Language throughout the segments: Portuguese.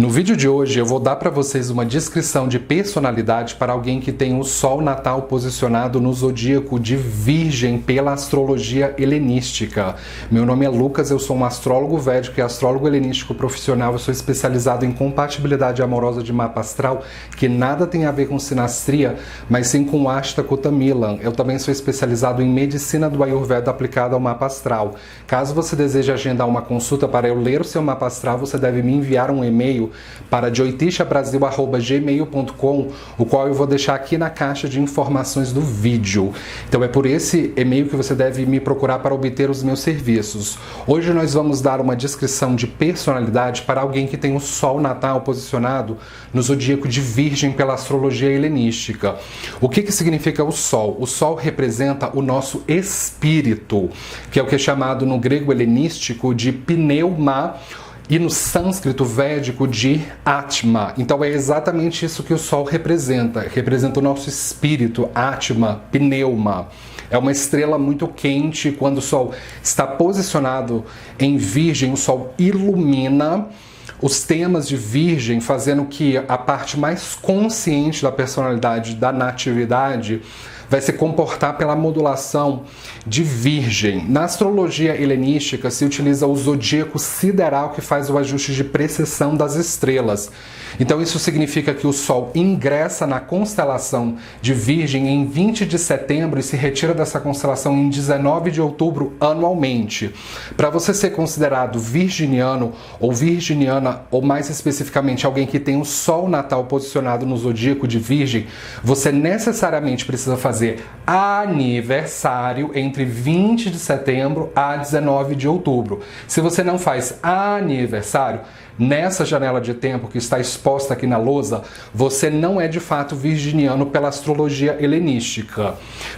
No vídeo de hoje eu vou dar para vocês uma descrição de personalidade para alguém que tem o Sol natal posicionado no zodíaco de Virgem pela astrologia helenística. Meu nome é Lucas, eu sou um astrólogo védico e astrólogo helenístico profissional. Eu sou especializado em compatibilidade amorosa de mapa astral, que nada tem a ver com sinastria, mas sim com Ashta Kota Milan. Eu também sou especializado em medicina do Ayurveda aplicada ao mapa astral. Caso você deseje agendar uma consulta para eu ler o seu mapa astral, você deve me enviar um e-mail para joitishabrasil@gmail.com, o qual eu vou deixar aqui na caixa de informações do vídeo. Então é por esse e-mail que você deve me procurar para obter os meus serviços. Hoje nós vamos dar uma descrição de personalidade para alguém que tem o Sol natal posicionado no zodíaco de Virgem pela astrologia helenística. O que significa o Sol? O Sol representa o nosso espírito, que é o que é chamado no grego helenístico de pneuma, e no sânscrito védico de Atma. Então é exatamente isso que o Sol representa. Representa o nosso espírito, Atma, pneuma. É uma estrela muito quente. Quando o Sol está posicionado em Virgem, o Sol ilumina os temas de Virgem, fazendo que a parte mais consciente da personalidade, da natividade, vai se comportar pela modulação de Virgem. Na astrologia helenística se utiliza o zodíaco sideral, que faz o ajuste de precessão das estrelas. Então isso significa que o Sol ingressa na constelação de Virgem em 20 de setembro e se retira dessa constelação em 19 de outubro anualmente. Para você ser considerado virginiano ou virginiana, ou mais especificamente alguém que tem o Sol natal posicionado no zodíaco de Virgem, você necessariamente precisa fazer aniversário entre 20 de setembro a 19 de outubro. Se você não faz aniversário nessa janela de tempo que está exposta aqui na lousa, você não é de fato virginiano pela astrologia helenística.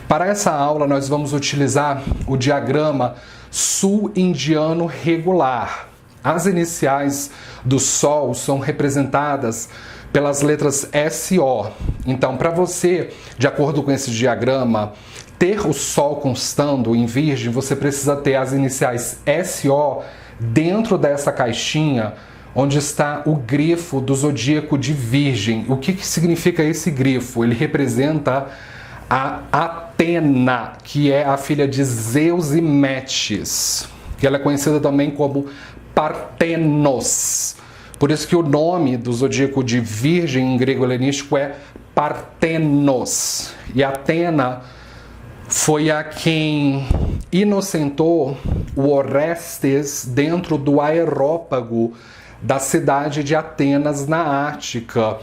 Para essa aula nós vamos utilizar o diagrama sul-indiano regular. As iniciais do Sol são representadas pelas letras SO. Então, para você, de acordo com esse diagrama, ter o Sol constando em Virgem, você precisa ter as iniciais SO dentro dessa caixinha onde está o grifo do zodíaco de Virgem. O que significa esse grifo? Ele representa a Atena, que é a filha de Zeus e Metis, que ela é conhecida também como Partenos. Por isso que o nome do zodíaco de Virgem em grego helenístico é Partenos. E Atena foi a quem inocentou o Orestes dentro do aerópago da cidade de Atenas, na Ática,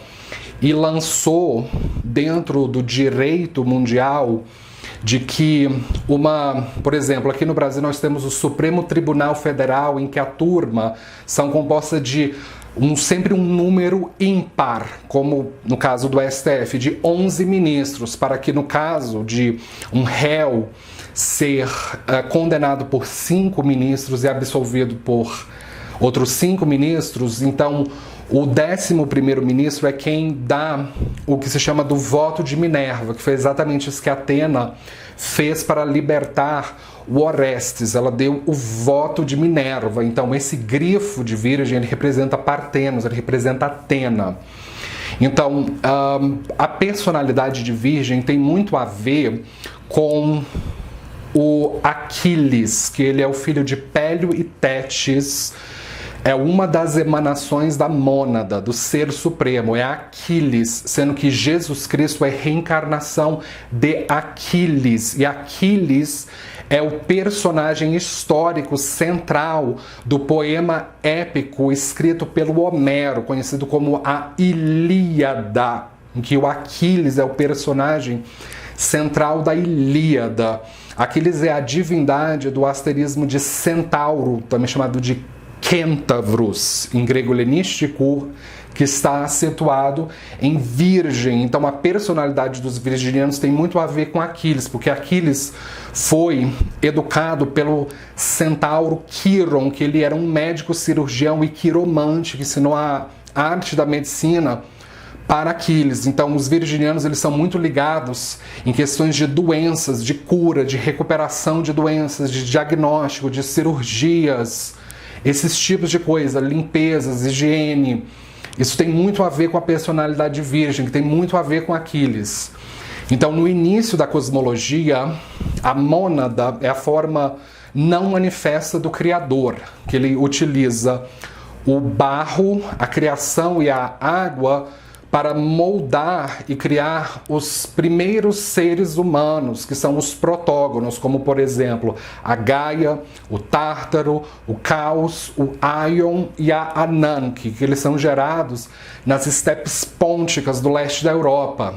e lançou dentro do direito mundial de que por exemplo, aqui no Brasil nós temos o Supremo Tribunal Federal, em que a turma são composta de sempre um número ímpar, como no caso do STF, de 11 ministros, para que no caso de um réu ser condenado por 5 ministros e absolvido por outros 5 ministros, então o 11º ministro é quem dá o que se chama do voto de Minerva, que foi exatamente isso que Atena fez para libertar o Orestes. Ela deu o voto de Minerva. Então esse grifo de Virgem, ele representa Partenos, ele representa Atena. Então a personalidade de Virgem tem muito a ver com o Aquiles, que ele é o filho de Pélio e Tétis. É uma das emanações da mônada, do Ser Supremo, é Aquiles, sendo que Jesus Cristo é reencarnação de Aquiles. E Aquiles é o personagem histórico central do poema épico escrito pelo Homero, conhecido como a Ilíada, em que o Aquiles é o personagem central da Ilíada. Aquiles é a divindade do asterismo de Centauro, também chamado de Kentavros, em grego helenístico, que está situado em Virgem. Então a personalidade dos virginianos tem muito a ver com Aquiles, porque Aquiles foi educado pelo centauro Quiron, que ele era um médico cirurgião e quiromante, que ensinou a arte da medicina para Aquiles. Então os virginianos, eles são muito ligados em questões de doenças, de cura, de recuperação de doenças, de diagnóstico, de cirurgias, esses tipos de coisa, limpezas, higiene. Isso tem muito a ver com a personalidade virgem, que tem muito a ver com Aquiles. Então, no início da cosmologia, a mônada é a forma não manifesta do Criador, que ele utiliza o barro, a criação e a água para moldar e criar os primeiros seres humanos, que são os protógonos, como, por exemplo, a Gaia, o Tártaro, o Caos, o Aion e a Ananke, que eles são gerados nas estepes pônticas do leste da Europa,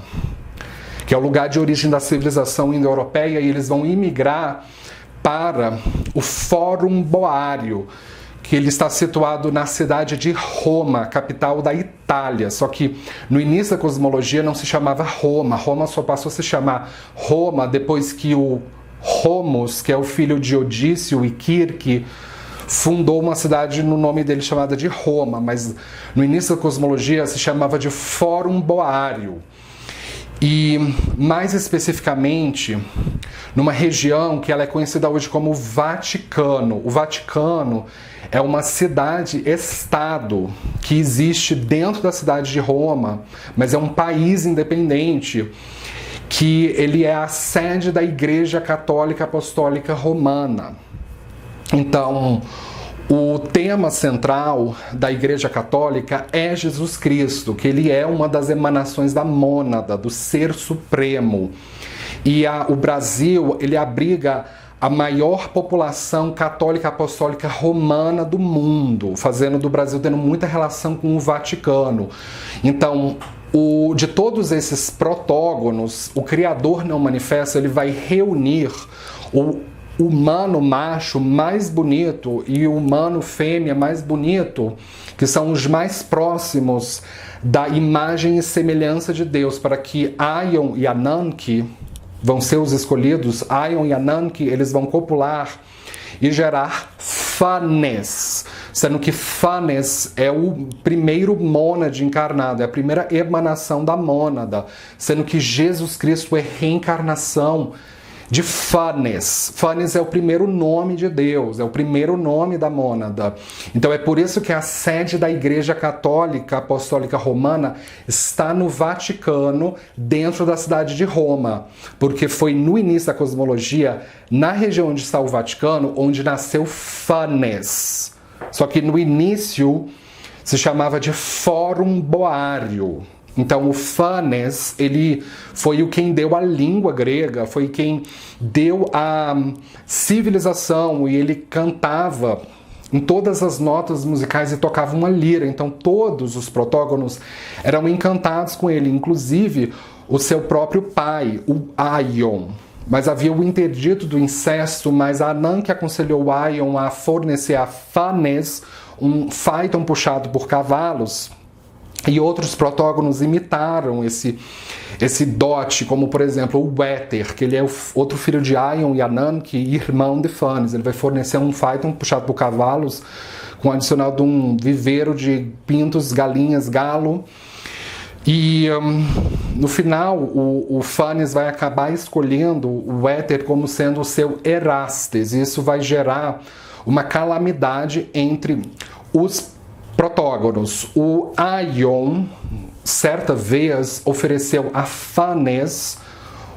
que é o lugar de origem da civilização indo-europeia, e eles vão imigrar para o Fórum Boário, que ele está situado na cidade de Roma, capital da Itália. Só que no início da cosmologia não se chamava Roma. Roma só passou a se chamar Roma depois que o Romos, que é o filho de Odício e Kirke, fundou uma cidade no nome dele chamada de Roma. Mas no início da cosmologia se chamava de Fórum Boário. E mais especificamente numa região que ela é conhecida hoje como Vaticano. O Vaticano é uma cidade-estado que existe dentro da cidade de Roma, mas é um país independente, que ele é a sede da Igreja Católica Apostólica Romana. Então, o tema central da Igreja Católica é Jesus Cristo, que ele é uma das emanações da mônada, do Ser Supremo. E o Brasil, ele abriga a maior população católica apostólica romana do mundo, fazendo do Brasil tendo muita relação com o Vaticano. Então, de todos esses protógonos, o Criador não manifesto, ele vai reunir o humano macho mais bonito e o humano fêmea mais bonito, que são os mais próximos da imagem e semelhança de Deus, para que Aion e Ananke vão ser os escolhidos. Aion e Ananke, eles vão copular e gerar Fanes, sendo que Fanes é o primeiro mônade encarnado, é a primeira emanação da mônada, sendo que Jesus Cristo é reencarnação de Fanes. Fanes é o primeiro nome de Deus, é o primeiro nome da mônada. Então é por isso que a sede da Igreja Católica Apostólica Romana está no Vaticano, dentro da cidade de Roma, porque foi no início da cosmologia, na região onde está o Vaticano, onde nasceu Fanes. Só que no início se chamava de Fórum Boário. Então o Fanes, ele foi quem deu a língua grega, foi quem deu a civilização, e ele cantava em todas as notas musicais e tocava uma lira. Então todos os protógonos eram encantados com ele, inclusive o seu próprio pai, o Aion. Mas havia o interdito do incesto, mas a Ananke aconselhou o Aion a fornecer a Fanes um phaeton puxado por cavalos. E outros protógonos imitaram esse dote, como por exemplo o Éter, que ele é o outro filho de Aion e Ananke, irmão de Fanes. Ele vai fornecer um phaeton puxado por cavalos, com adicional de um viveiro de pintos, galinhas, galo. E no final o Fanes vai acabar escolhendo o Éter como sendo o seu Erastes. E isso vai gerar uma calamidade entre os protógonos. O Aion, certa vez, ofereceu a Fanes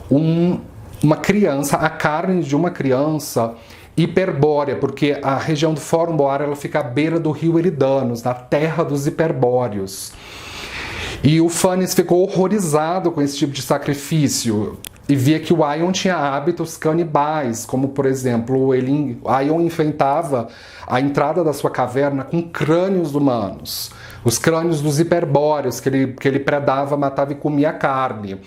uma criança, a carne de uma criança hiperbórea, porque a região do Fórum Boário ela fica à beira do rio Eridanos, na terra dos hiperbóreos. E o Fanes ficou horrorizado com esse tipo de sacrifício e via que o Aion tinha hábitos canibais, como por exemplo, Aion enfeitava a entrada da sua caverna com crânios humanos, os crânios dos hiperbóreos que ele predava, matava e comia carne.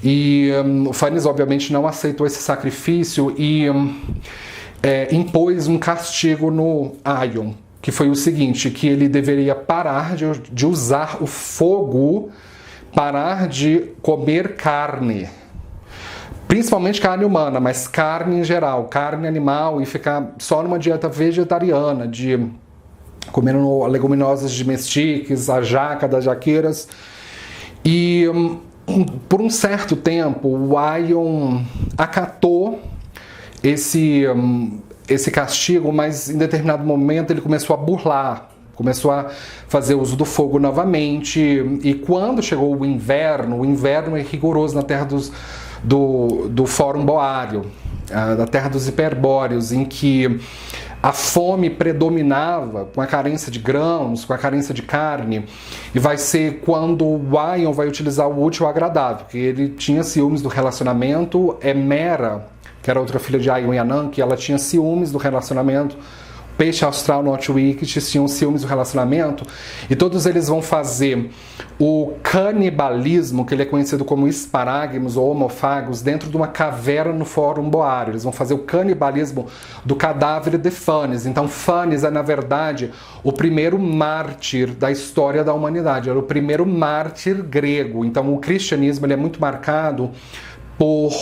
E o Fanes obviamente não aceitou esse sacrifício e impôs um castigo no Aion, que foi o seguinte, que ele deveria parar de usar o fogo, parar de comer carne, principalmente carne humana, mas carne em geral, carne animal, e ficar só numa dieta vegetariana, de comendo leguminosas de mestiques, a jaca das jaqueiras. E por um certo tempo o Aion acatou esse castigo, mas em determinado momento ele começou a burlar, começou a fazer uso do fogo novamente, e quando chegou o inverno é rigoroso na terra do Fórum Boário, da terra dos hiperbóreos, em que a fome predominava com a carência de grãos, com a carência de carne, e vai ser quando o Ion vai utilizar o útil ao agradável, porque ele tinha ciúmes do relacionamento. Mera, que era outra filha de Ion e Ananke, ela tinha ciúmes do relacionamento. Peixe Austral, Norte Wicked tinham ciúmes do relacionamento, e todos eles vão fazer o canibalismo, que ele é conhecido como esparagmos ou homofagos, dentro de uma caverna no Fórum Boário. Eles vão fazer o canibalismo do cadáver de Phanes. Então Phanes é, na verdade, o primeiro mártir da história da humanidade, era o primeiro mártir grego. Então o cristianismo ele é muito marcado por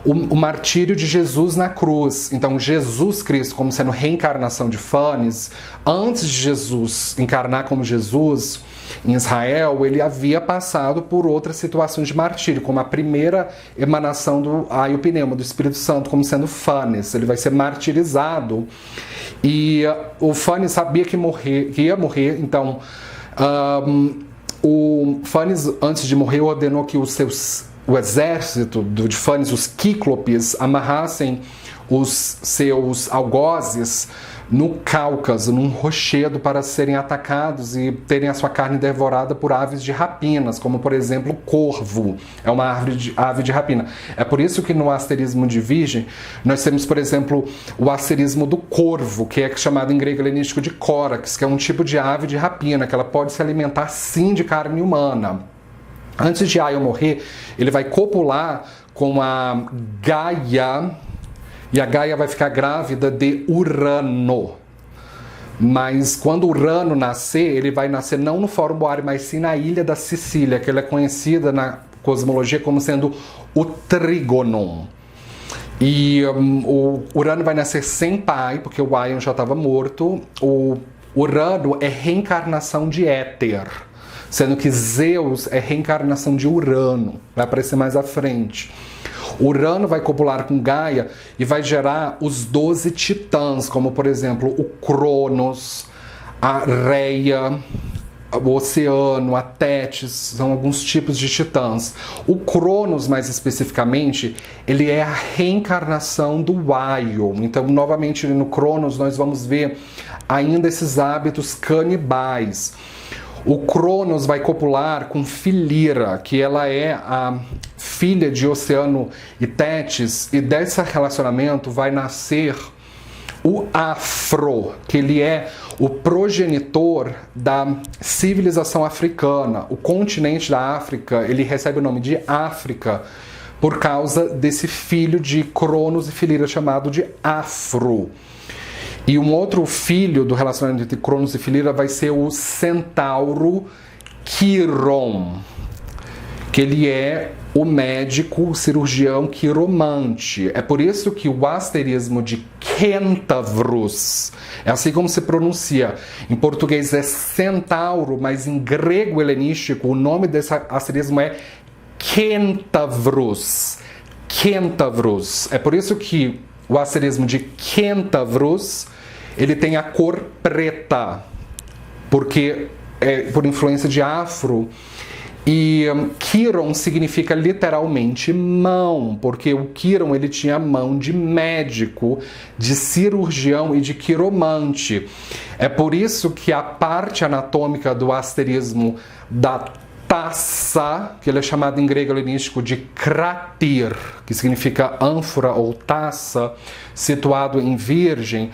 o martírio de Jesus na cruz. Então Jesus Cristo, como sendo reencarnação de Phanes, antes de Jesus encarnar como Jesus em Israel, ele havia passado por outras situações de martírio, como a primeira emanação do Aiopneuma, do Espírito Santo, como sendo Phanes. Ele vai ser martirizado, e o Phanes sabia que ia morrer. Então o Phanes, antes de morrer, ordenou que o exército de Phanes, os Cíclopes, amarrassem os seus algozes no Cáucaso, num rochedo, para serem atacados e terem a sua carne devorada por aves de rapinas, como, por exemplo, o corvo. É uma ave de rapina. É por isso que no asterismo de Virgem nós temos, por exemplo, o asterismo do corvo, que é chamado em grego helenístico de Corax, que é um tipo de ave de rapina, que ela pode se alimentar sim de carne humana. Antes de Ion morrer, ele vai copular com a Gaia, e a Gaia vai ficar grávida de Urano. Mas quando Urano nascer, ele vai nascer não no Fórum Boário, mas sim na ilha da Sicília, que ela é conhecida na cosmologia como sendo o Trígonon. E o Urano vai nascer sem pai, porque o Ion já estava morto. O Urano é reencarnação de Éter, sendo que Zeus é reencarnação de Urano, vai aparecer mais à frente. Urano vai copular com Gaia e vai gerar os 12 titãs, como, por exemplo, o Cronos, a Reia, o Oceano, a Tétis, são alguns tipos de titãs. O Cronos, mais especificamente, ele é a reencarnação do Ion. Então, novamente, no Cronos, nós vamos ver ainda esses hábitos canibais. O Cronos vai copular com Filira, que ela é a filha de Oceano e Tétis, e desse relacionamento vai nascer o Afro, que ele é o progenitor da civilização africana. O continente da África, ele recebe o nome de África por causa desse filho de Cronos e Filira chamado de Afro. E um outro filho do relacionamento entre Cronos e Filira vai ser o centauro Quiron, que ele é o médico, o cirurgião quiromante. É por isso que o asterismo de Kentavros, é assim como se pronuncia. Em português é centauro, mas em grego helenístico o nome desse asterismo é Kentavros. Kentavros. É por isso que o asterismo de Kentavros, ele tem a cor preta, porque é por influência de Afro. E Quiron significa literalmente mão, porque o Quiron ele tinha mão de médico, de cirurgião e de quiromante. É por isso que a parte anatômica do asterismo da taça, que ele é chamado em grego helenístico de kratir, que significa ânfora ou taça, situado em Virgem,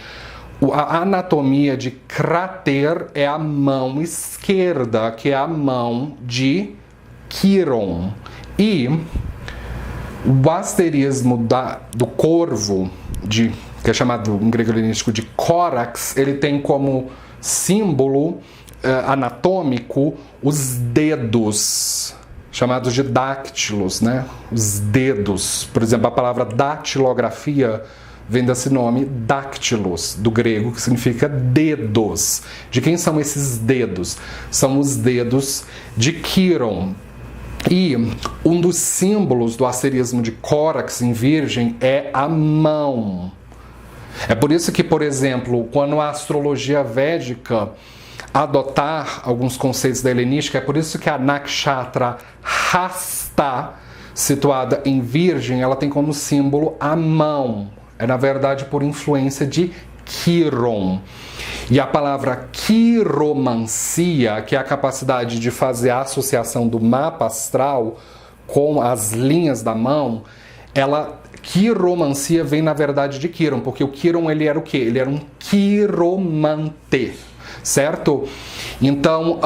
a anatomia de krater é a mão esquerda, que é a mão de Quiron. E o asterismo do corvo, que é chamado em grego helenístico de Corax, ele tem como símbolo anatômico os dedos, chamados de dáctilos, né? Os dedos. Por exemplo, a palavra datilografia vem desse nome, dáctilos, do grego, que significa dedos. De quem são esses dedos? São os dedos de Quiron. E um dos símbolos do asterismo de Corax em Virgem é a mão. É por isso que, por exemplo, quando a astrologia védica adotar alguns conceitos da helenística. É por isso que a nakshatra Hasta, situada em Virgem, ela tem como símbolo a mão. É, na verdade, por influência de Quiron. E a palavra quiromancia, que é a capacidade de fazer a associação do mapa astral com as linhas da mão, quiromancia vem, na verdade, de Quiron, porque o Quiron, ele era o quê? Ele era um quiromante, certo? Então,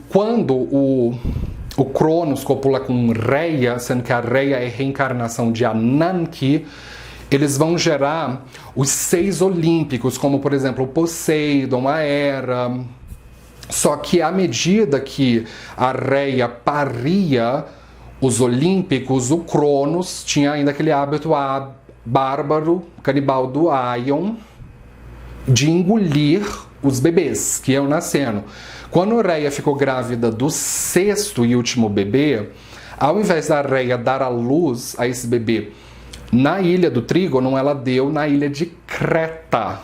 quando o Cronos copula com Reia, sendo que a Reia é reencarnação de Ananke, eles vão gerar os 6 olímpicos, como, por exemplo, o Poseidon, a Hera. Só que à medida que a Reia paria os olímpicos, o Cronos tinha ainda aquele hábito bárbaro, canibal do Aion, de engolir os bebês que iam nascendo. Quando a Reia ficou grávida do 6º e último bebê, ao invés da Reia dar à luz a esse bebê na ilha do Trígono, ela deu na ilha de Creta,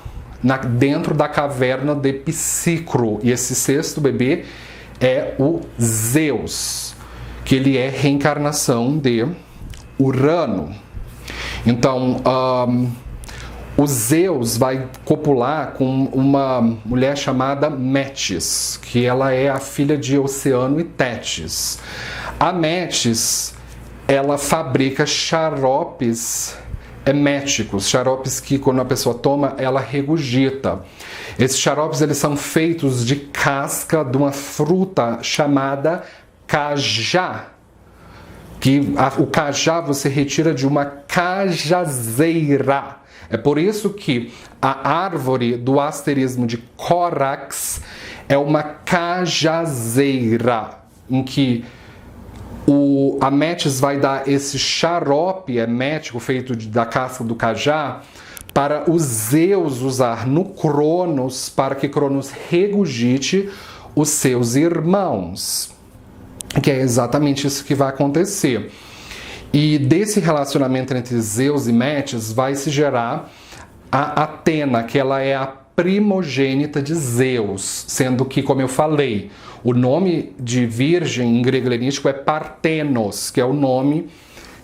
dentro da caverna de Psicro. E esse 6º bebê é o Zeus, que ele é reencarnação de Urano. Então, o Zeus vai copular com uma mulher chamada Metis, que ela é a filha de Oceano e Tétis. A Metis, ela fabrica xaropes eméticos, xaropes que quando a pessoa toma, ela regurgita. Esses xaropes, eles são feitos de casca de uma fruta chamada cajá, que o cajá você retira de uma cajazeira. É por isso que a árvore do asterismo de Corax é uma cajazeira, em que a Metis vai dar esse xarope emético feito da casca do cajá para o Zeus usar no Cronos, para que Cronos regurgite os seus irmãos. Que é exatamente isso que vai acontecer. E desse relacionamento entre Zeus e Metis vai se gerar a Atena, que ela é a primogênita de Zeus, sendo que, como eu falei, o nome de virgem em grego helenístico é Parthenos, que é o nome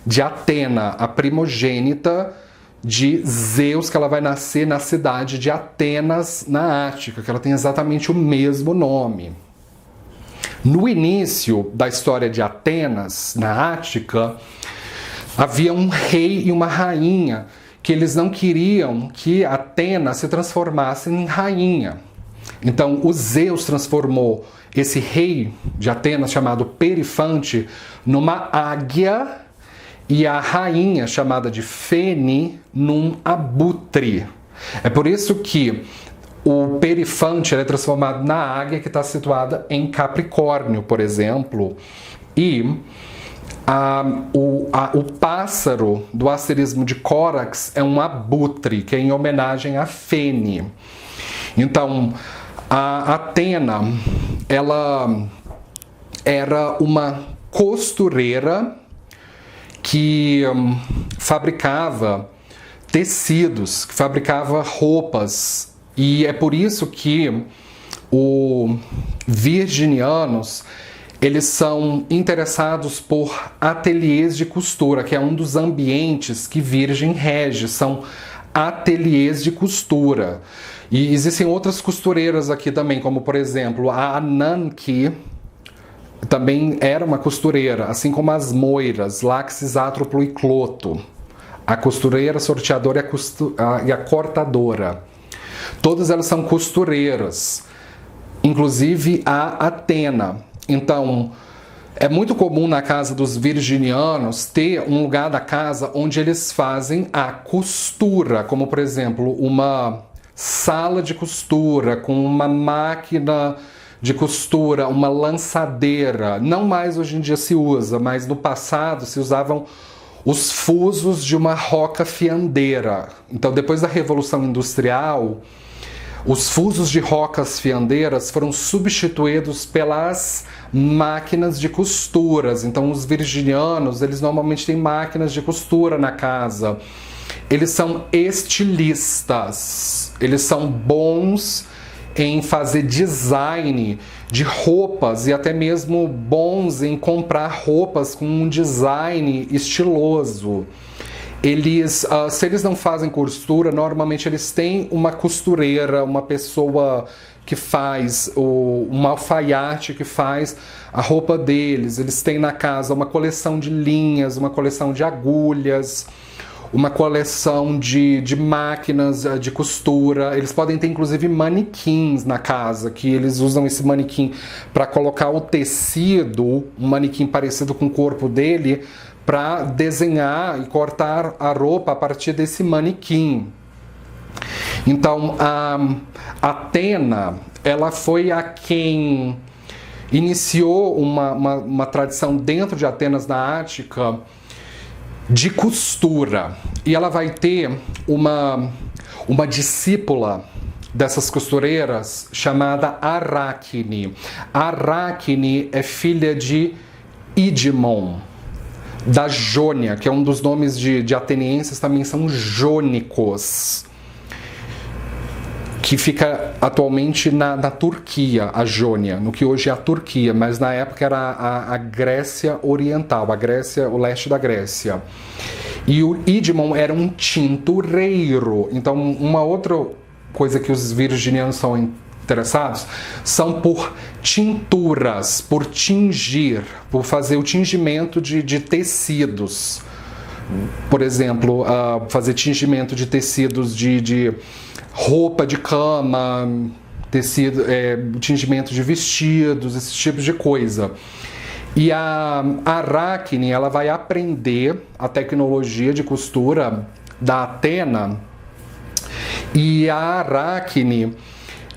de Atena, a primogênita de Zeus, que ela vai nascer na cidade de Atenas, na Ática, que ela tem exatamente o mesmo nome. No início da história de Atenas, na Ática, havia um rei e uma rainha, que eles não queriam que Atena se transformasse em rainha. Então, o Zeus transformou esse rei de Atenas, chamado Perifante, numa águia, e a rainha, chamada de Fêni, num abutre. É por isso que o Perifante é transformado na águia, que está situada em Capricórnio, por exemplo, e o pássaro do asterismo de Corax é um abutre, que é em homenagem a Fêni. Então, a Atena, ela era uma costureira que fabricava tecidos, que fabricava roupas, e é por isso que os virginianos, eles são interessados por ateliês de costura, que é um dos ambientes que Virgem rege, são ateliês de costura. E existem outras costureiras aqui também, como por exemplo a Ananke, também era uma costureira, assim como as moiras, Laxis, Atroplo e Cloto. A costureira, a sorteadora e a cortadora. Todas elas são costureiras, inclusive a Atena. Então, é muito comum na casa dos virginianos ter um lugar da casa onde eles fazem a costura, como por exemplo, uma sala de costura com uma máquina de costura, uma lançadeira. Não mais hoje em dia se usa, mas no passado se usavam os fusos de uma roca fiandeira. Então, depois da Revolução Industrial, os fusos de rocas fiandeiras foram substituídos pelas máquinas de costuras. Então, os virginianos, eles normalmente têm máquinas de costura na casa. Eles são estilistas, eles são bons em fazer design de roupas e até mesmo bons em comprar roupas com um design estiloso. Eles, se eles não fazem costura, normalmente eles têm uma costureira, uma pessoa que faz, um alfaiate que faz a roupa deles. Eles têm na casa uma coleção de linhas, uma coleção de agulhas, uma coleção de máquinas de costura. Eles podem ter inclusive manequins na casa, que eles usam esse manequim para colocar o tecido, um manequim parecido com o corpo dele, para desenhar e cortar a roupa a partir desse manequim. Então, a Atena, ela foi a quem iniciou uma tradição dentro de Atenas, na Ática, de costura. E ela vai ter uma discípula dessas costureiras chamada Aracne. Aracne é filha de Idmon, da Jônia, que é um dos nomes de atenienses, também são jônicos, que fica atualmente na Turquia, a Jônia, no que hoje é a Turquia, mas na época era a Grécia Oriental, a Grécia, o leste da Grécia. E o Idmon era um tintureiro. Então, uma outra coisa que os virginianos são interessados são por tinturas, por tingir, por fazer o tingimento de tecidos. Por exemplo, fazer tingimento de tecidos de roupa de cama, tecido, tingimento de vestidos, esse tipo de coisa. E a Aracne, ela vai aprender a tecnologia de costura da Atena, e a Aracne,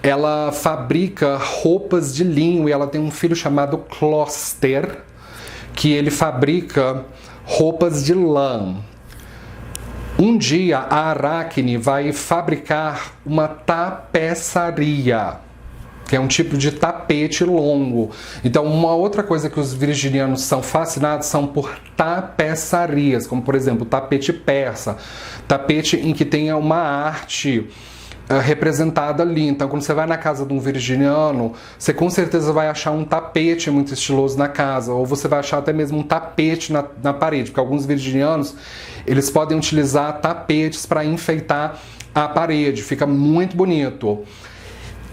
ela fabrica roupas de linho, e ela tem um filho chamado Closter, que ele fabrica roupas de lã. Um dia a Aracne vai fabricar uma tapeçaria, que é um tipo de tapete longo. Então, uma outra coisa que os virginianos são fascinados são por tapeçarias, como por exemplo, tapete persa, tapete em que tenha uma arte representada ali. Então, quando você vai na casa de um virginiano, você com certeza vai achar um tapete muito estiloso na casa, ou você vai achar até mesmo um tapete na parede, porque alguns virginianos, eles podem utilizar tapetes para enfeitar a parede, fica muito bonito.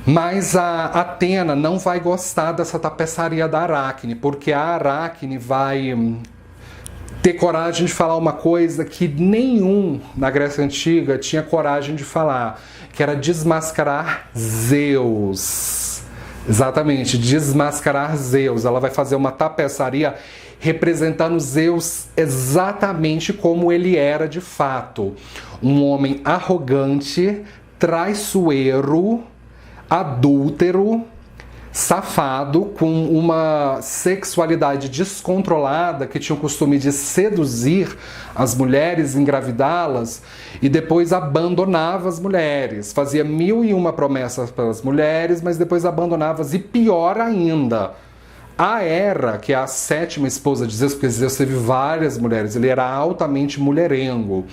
Mas a Atena não vai gostar dessa tapeçaria da Aracne, porque a Aracne vai ter coragem de falar uma coisa que nenhum na Grécia Antiga tinha coragem de falar, que era desmascarar Zeus. Exatamente, desmascarar Zeus. Ela vai fazer uma tapeçaria representando Zeus exatamente como ele era de fato. Um homem arrogante, traiçoeiro, adúltero, safado, com uma sexualidade descontrolada, que tinha o costume de seduzir as mulheres, engravidá-las e depois abandonava as mulheres. Fazia 1001 promessas para as mulheres, mas depois abandonava-as. E pior ainda, a Hera, que é a 7ª esposa de Zeus, porque Zeus teve várias mulheres, ele era altamente mulherengo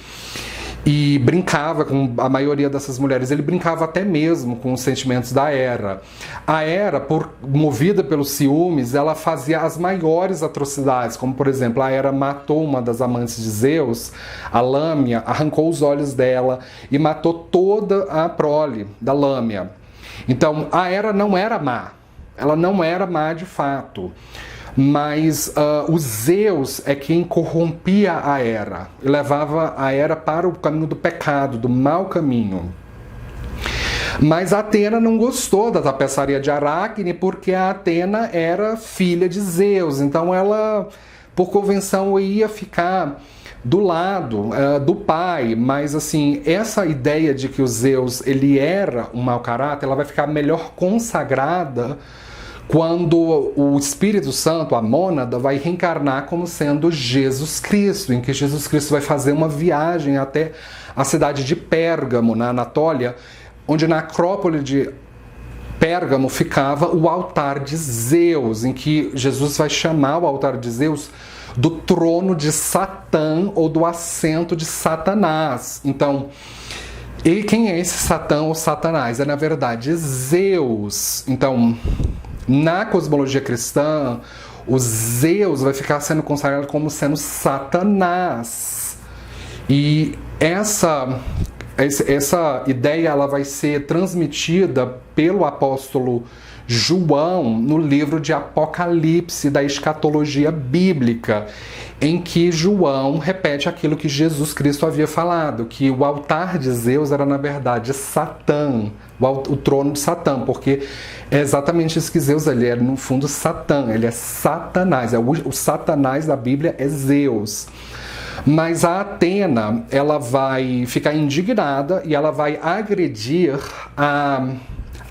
e brincava com a maioria dessas mulheres. Ele brincava até mesmo com os sentimentos da Hera. A Hera, movida pelos ciúmes, ela fazia as maiores atrocidades, como por exemplo, a Hera matou uma das amantes de Zeus, a Lâmia, arrancou os olhos dela e matou toda a prole da Lâmia. Então, a Hera não era má, ela não era má de fato. Mas o Zeus é quem corrompia a Hera e levava a Hera para o caminho do pecado, do mau caminho. Mas a Atena não gostou da tapeçaria de Aracne, porque a Atena era filha de Zeus, então ela, por convenção, ia ficar do lado do pai. Mas assim, essa ideia de que o Zeus ele era um mau caráter, ela vai ficar melhor consagrada quando o Espírito Santo, a mônada, vai reencarnar como sendo Jesus Cristo, em que Jesus Cristo vai fazer uma viagem até a cidade de Pérgamo, na Anatólia, onde na Acrópole de Pérgamo ficava o altar de Zeus, em que Jesus vai chamar o altar de Zeus do trono de Satã ou do assento de Satanás. Então, E quem é esse Satã ou Satanás? É, na verdade, Zeus. Então, na cosmologia cristã, o Zeus vai ficar sendo consagrado como sendo Satanás. E essa ideia ela vai ser transmitida pelo apóstolo João no livro de Apocalipse da escatologia bíblica, em que João repete aquilo que Jesus Cristo havia falado, que o altar de Zeus era na verdade Satã, o trono de Satã, porque é exatamente isso que Zeus, ele é no fundo Satã, ele é Satanás, o Satanás da Bíblia é Zeus. Mas a Atena, ela vai ficar indignada e ela vai agredir a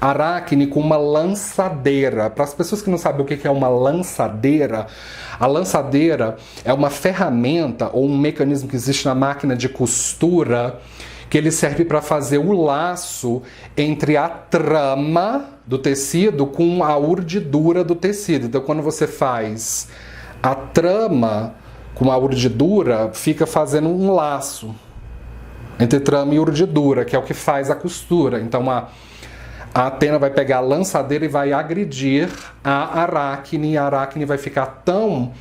Aracne com uma lançadeira. Para as pessoas que não sabem o que é uma lançadeira, a lançadeira é uma ferramenta ou um mecanismo que existe na máquina de costura que ele serve para fazer o laço entre a trama do tecido com a urdidura do tecido. Então, quando você faz a trama com a urdidura, fica fazendo um laço entre trama e urdidura, que é o que faz a costura. Então, a Atena vai pegar a lançadeira e vai agredir a Aracne, e a Aracne vai ficar tão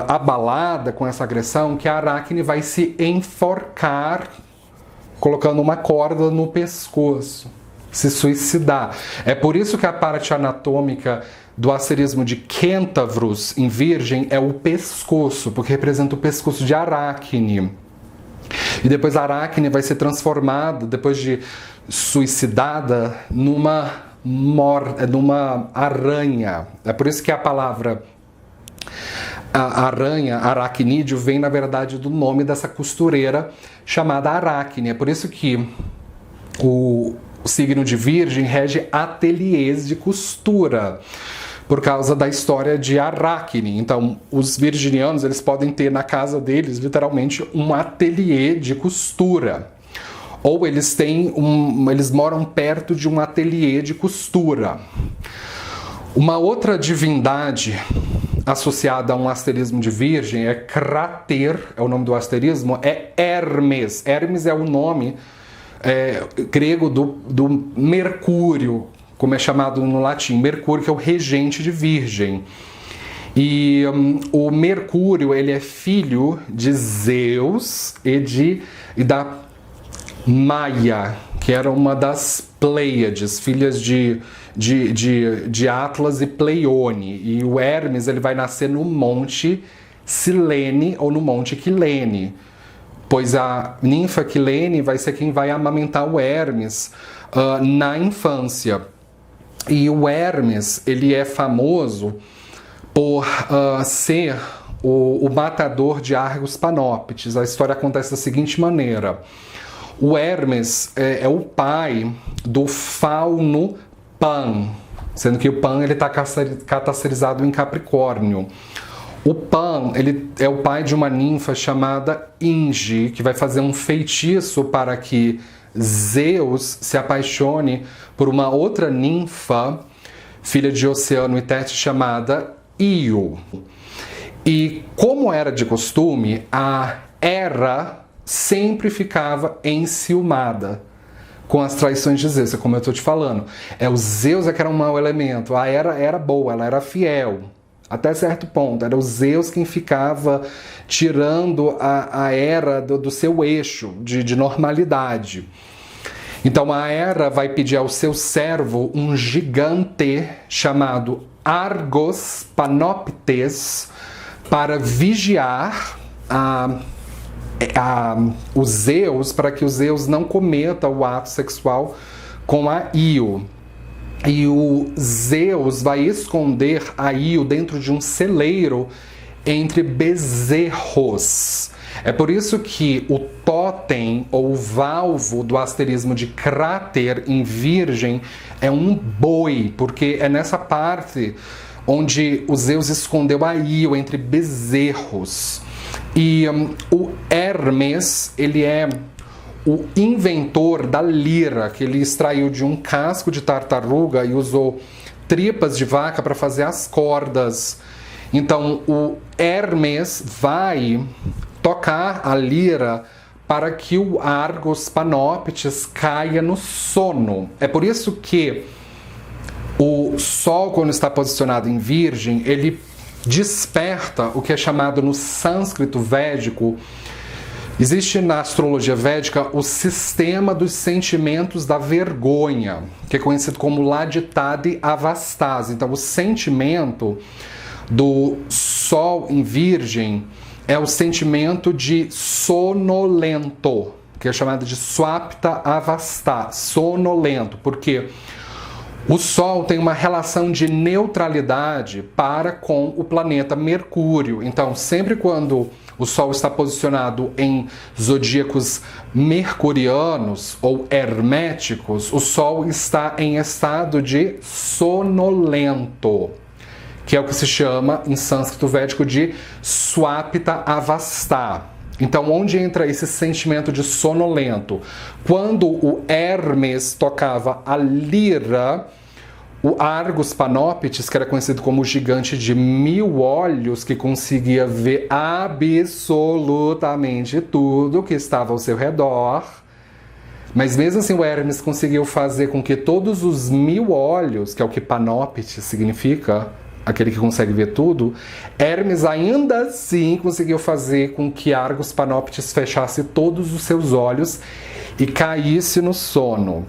abalada com essa agressão que a Aracne vai se enforcar colocando uma corda no pescoço, se suicidar. É por isso que a parte anatômica do asterismo de Quentavros em Virgem é o pescoço, porque representa o pescoço de Aracne. E depois a Aracne vai ser transformada, depois de suicidada, numa aranha. É por isso que a palavra aranha, aracnídeo, vem na verdade do nome dessa costureira chamada Aracne. É por isso que o signo de Virgem rege ateliês de costura, por causa da história de Aracne. Então, os virginianos, eles podem ter na casa deles, literalmente, um ateliê de costura. Ou eles moram perto de um ateliê de costura. Uma outra divindade associada a um asterismo de Virgem é Crater, é o nome do asterismo, é Hermes. Hermes é o nome grego do Mercúrio, como é chamado no latim. Mercúrio, que é o regente de Virgem. E o Mercúrio, ele é filho de Zeus e da Maia, que era uma das Pleiades, filhas de Atlas e Pleione. E o Hermes, ele vai nascer no Monte Silene ou no Monte Quilene, pois a ninfa Quilene vai ser quem vai amamentar o Hermes na infância. E o Hermes, ele é famoso por ser o matador de Argos Panóptes. A história acontece da seguinte maneira: o Hermes é o pai do fauno Pan, sendo que o Pan está catasterizado em Capricórnio. O Pan, ele é o pai de uma ninfa chamada Inge, que vai fazer um feitiço para que Zeus se apaixone por uma outra ninfa, filha de Oceano e Tétis, chamada Io. E como era de costume, a Hera sempre ficava enciumada com as traições de Zeus, como eu estou te falando. O Zeus que era um mau elemento, a Hera era boa, ela era fiel, até certo ponto. Era o Zeus quem ficava tirando a Hera do seu eixo de normalidade. Então a Hera vai pedir ao seu servo, um gigante chamado Argos Panóptes, para vigiar o Zeus, para que o Zeus não cometa o ato sexual com a Io. E o Zeus vai esconder a Io dentro de um celeiro entre bezerros. É por isso que o tótem ou o valvo do asterismo de Crater em Virgem é um boi, porque é nessa parte onde o Zeus escondeu a Io entre bezerros. E o Hermes, ele é o inventor da lira, que ele extraiu de um casco de tartaruga e usou tripas de vaca para fazer as cordas. Então o Hermes vai tocar a lira para que o Argos Panoptes caia no sono. É por isso que o Sol, quando está posicionado em Virgem, ele desperta o que é chamado no sânscrito védico. Existe na astrologia védica o sistema dos sentimentos da vergonha, que é conhecido como Laditadi Avastas. Então, o sentimento do Sol em Virgem é o sentimento de sonolento, que é chamado de Swapta Avasta, sonolento, porque o Sol tem uma relação de neutralidade para com o planeta Mercúrio. Então, sempre quando o Sol está posicionado em zodíacos mercurianos ou herméticos, o Sol está em estado de sonolento, que é o que se chama em sânscrito védico de Swapta Avasta. Então, onde entra esse sentimento de sonolento? Quando o Hermes tocava a lira, o Argos Panoptes, que era conhecido como o gigante de 1000 olhos, que conseguia ver absolutamente tudo que estava ao seu redor, mas mesmo assim o Hermes conseguiu fazer com que todos os 1000 olhos, que é o que Panoptes significa, aquele que consegue ver tudo, Hermes ainda assim conseguiu fazer com que Argos Panoptes fechasse todos os seus olhos e caísse no sono.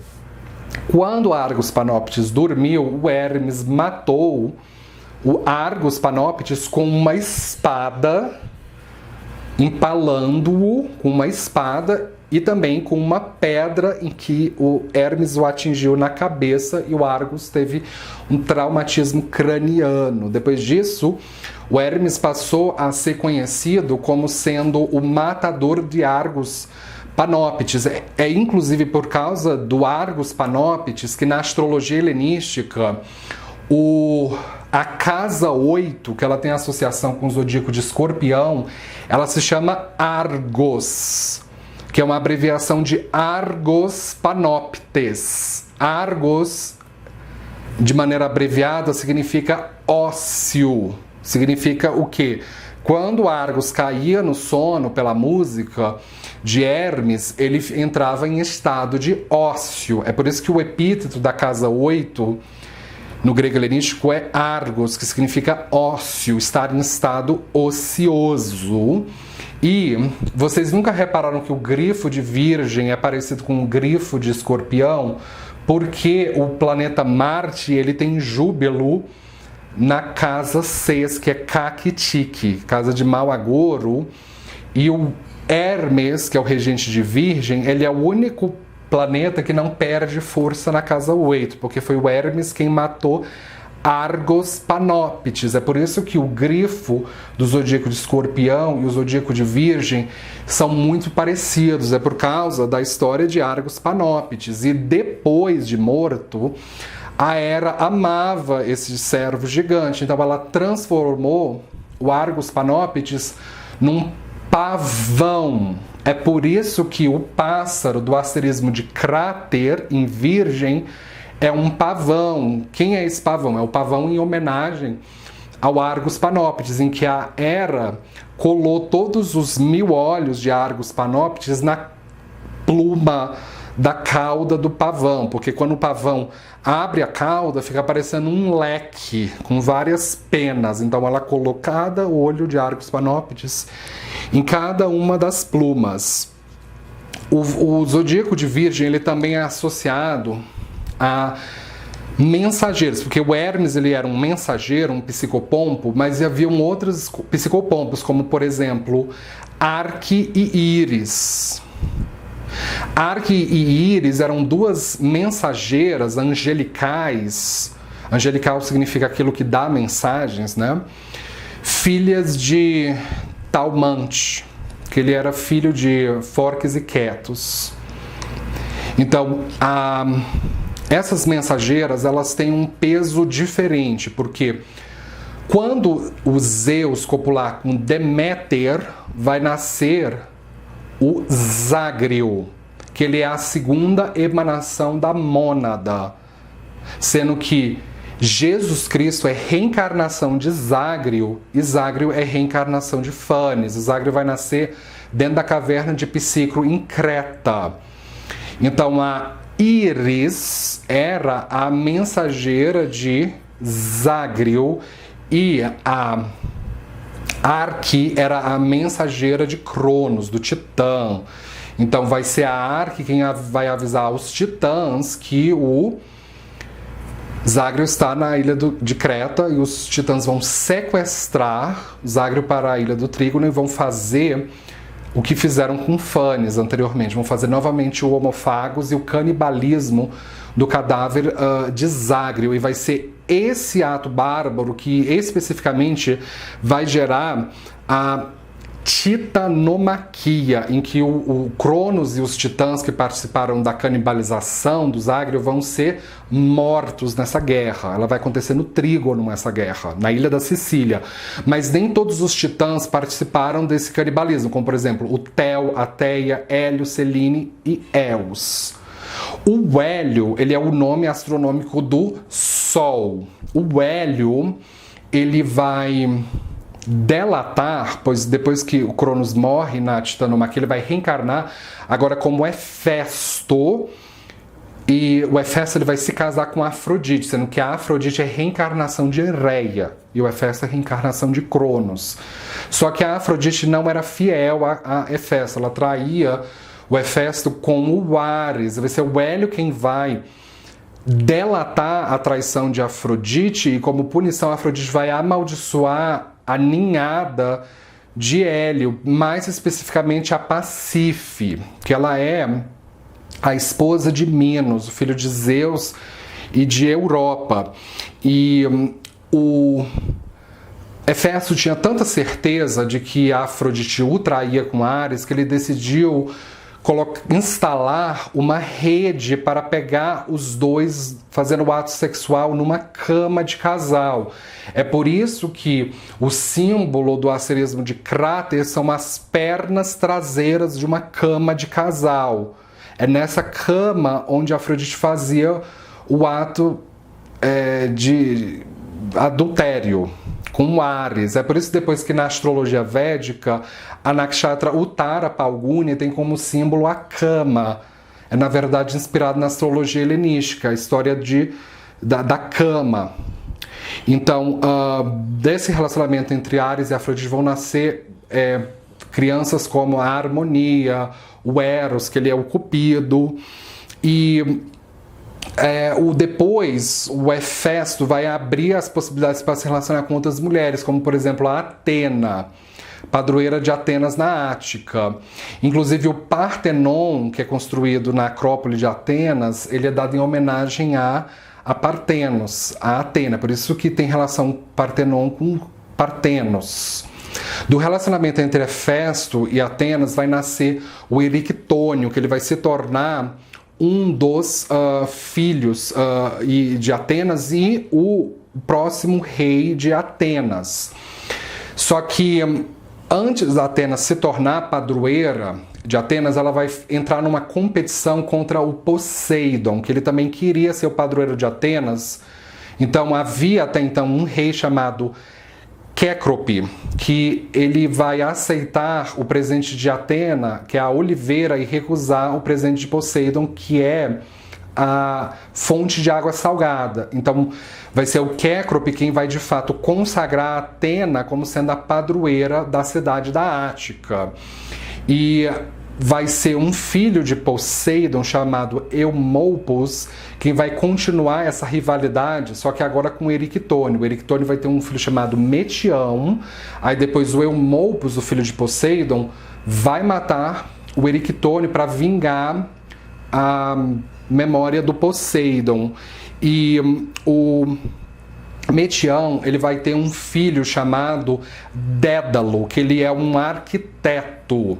Quando Argos Panoptes dormiu, o Hermes matou o Argos Panoptes com uma espada, empalando-o com uma espada e também com uma pedra em que o Hermes o atingiu na cabeça e o Argos teve um traumatismo craniano. Depois disso, o Hermes passou a ser conhecido como sendo o matador de Argos Panoptes. É inclusive por causa do Argos Panoptes que na astrologia helenística a casa 8, que ela tem associação com o zodíaco de Escorpião, ela se chama Argos, que é uma abreviação de Argos Panoptes. Argos, de maneira abreviada, significa ócio. Significa o quê? Quando Argos caía no sono pela música de Hermes, ele entrava em estado de ócio. É por isso que o epíteto da casa 8, no grego helenístico, é Argos, que significa ócio, estar em estado ocioso. E vocês nunca repararam que o grifo de Virgem é parecido com o grifo de Escorpião? Porque o planeta Marte, ele tem Júbilo na casa 6, que é Kakitiki, casa de mau agouro, e o Hermes, que é o regente de Virgem, ele é o único planeta que não perde força na casa 8, porque foi o Hermes quem matou Argos Panoptes. É por isso que o grifo do zodíaco de Escorpião e o zodíaco de Virgem são muito parecidos. É por causa da história de Argos Panoptes. E depois de morto, a Hera amava esse servo gigante. Então ela transformou o Argos Panoptes num pavão. É por isso que o pássaro do asterismo de Cráter, em Virgem, é um pavão. Quem é esse pavão? É o pavão em homenagem ao Argos Panoptes, em que a Hera colou todos os 1000 olhos de Argos Panoptes na pluma da cauda do pavão, porque quando o pavão abre a cauda, fica parecendo um leque com várias penas. Então ela colou cada olho de Argos Panoptes em cada uma das plumas. O zodíaco de Virgem, ele também é associado a mensageiros, porque o Hermes, ele era um mensageiro, um psicopompo, mas haviam outros psicopompos, como por exemplo Arque e Íris. Arque e Íris eram duas mensageiras angelicais. Angelical significa aquilo que dá mensagens, né? Filhas de Talmante, que ele era filho de Forques e Quetos. Então, essas mensageiras, elas têm um peso diferente, porque quando o Zeus copular com Deméter, vai nascer o Zágrio, que ele é a segunda emanação da mônada, sendo que Jesus Cristo é reencarnação de Zágrio e Zágrio é reencarnação de Fanes. O Zágrio vai nascer dentro da caverna de Psicro, em Creta. Então a Íris era a mensageira de Zágrio e a Arque era a mensageira de Cronos, do Titã. Então vai ser a Arque quem vai avisar aos titãs que o Zágrio está na ilha de Creta e os titãs vão sequestrar Zágrio para a ilha do Trígono e vão fazer o que fizeram com Phanes anteriormente. Vão fazer novamente o homofagos e o canibalismo do cadáver de Zágrio. E vai ser esse ato bárbaro que especificamente vai gerar a titanomaquia, em que o Cronos e os titãs que participaram da canibalização do Zágrio vão ser mortos nessa guerra. Ela vai acontecer no Trígono, essa guerra, na ilha da Sicília. Mas nem todos os titãs participaram desse canibalismo, como por exemplo o Tel, Ateia, Hélio, Selene e Eos. O Hélio, ele é o nome astronômico do Sol. O Hélio, ele vai delatar, pois depois que o Cronos morre na titanomaquia, ele vai reencarnar agora como Hefesto, e o Hefesto ele vai se casar com a Afrodite, sendo que a Afrodite é reencarnação de Reia e o Hefesto é reencarnação de Cronos. Só que a Afrodite não era fiel a Hefesto, ela traía o Hefesto com o Ares. Vai ser o Hélio quem vai delatar a traição de Afrodite e como punição a Afrodite vai amaldiçoar a ninhada de Hélio, mais especificamente a Pasífae, que ela é a esposa de Minos, o filho de Zeus e de Europa. E o Hefesto tinha tanta certeza de que a Afrodite o traía com Ares que ele decidiu instalar uma rede para pegar os dois fazendo o ato sexual numa cama de casal. É por isso que o símbolo do asterismo de Cráter são as pernas traseiras de uma cama de casal. É nessa cama onde a Afrodite fazia o ato de adultério com Ares. É por isso que depois que na astrologia védica a nakshatra Uttara Phalguni tem como símbolo a cama. É na verdade inspirado na astrologia helenística, a história da cama. Então, desse relacionamento entre Ares e Afrodite vão nascer crianças como a Harmonia, o Eros, que ele é o Cupido, e depois o Hefesto vai abrir as possibilidades para se relacionar com outras mulheres, como por exemplo a Atena, padroeira de Atenas na Ática. Inclusive o Partenon, que é construído na Acrópole de Atenas, ele é dado em homenagem a Partenos, a Atena, por isso que tem relação Partenon com Partenos. Do relacionamento entre Hefesto e Atenas vai nascer o Erictônio, que ele vai se tornar um dos filhos de Atenas e o próximo rei de Atenas. Só que antes da Atenas se tornar padroeira de Atenas, ela vai entrar numa competição contra o Poseidon, que ele também queria ser o padroeiro de Atenas. Então havia até então um rei chamado Cécrope, que ele vai aceitar o presente de Atena, que é a oliveira, e recusar o presente de Poseidon, que é a fonte de água salgada. Então vai ser o Cécrope quem vai de fato consagrar Atena como sendo a padroeira da cidade da Ática. E vai ser um filho de Poseidon chamado Eumolpus quem vai continuar essa rivalidade, só que agora com Erictônio. O Erictônio vai ter um filho chamado Metião, aí depois o Eumolpus, o filho de Poseidon, vai matar o Erictônio para vingar a memória do Poseidon. E o Metião, ele vai ter um filho chamado Dédalo, que ele é um arquiteto,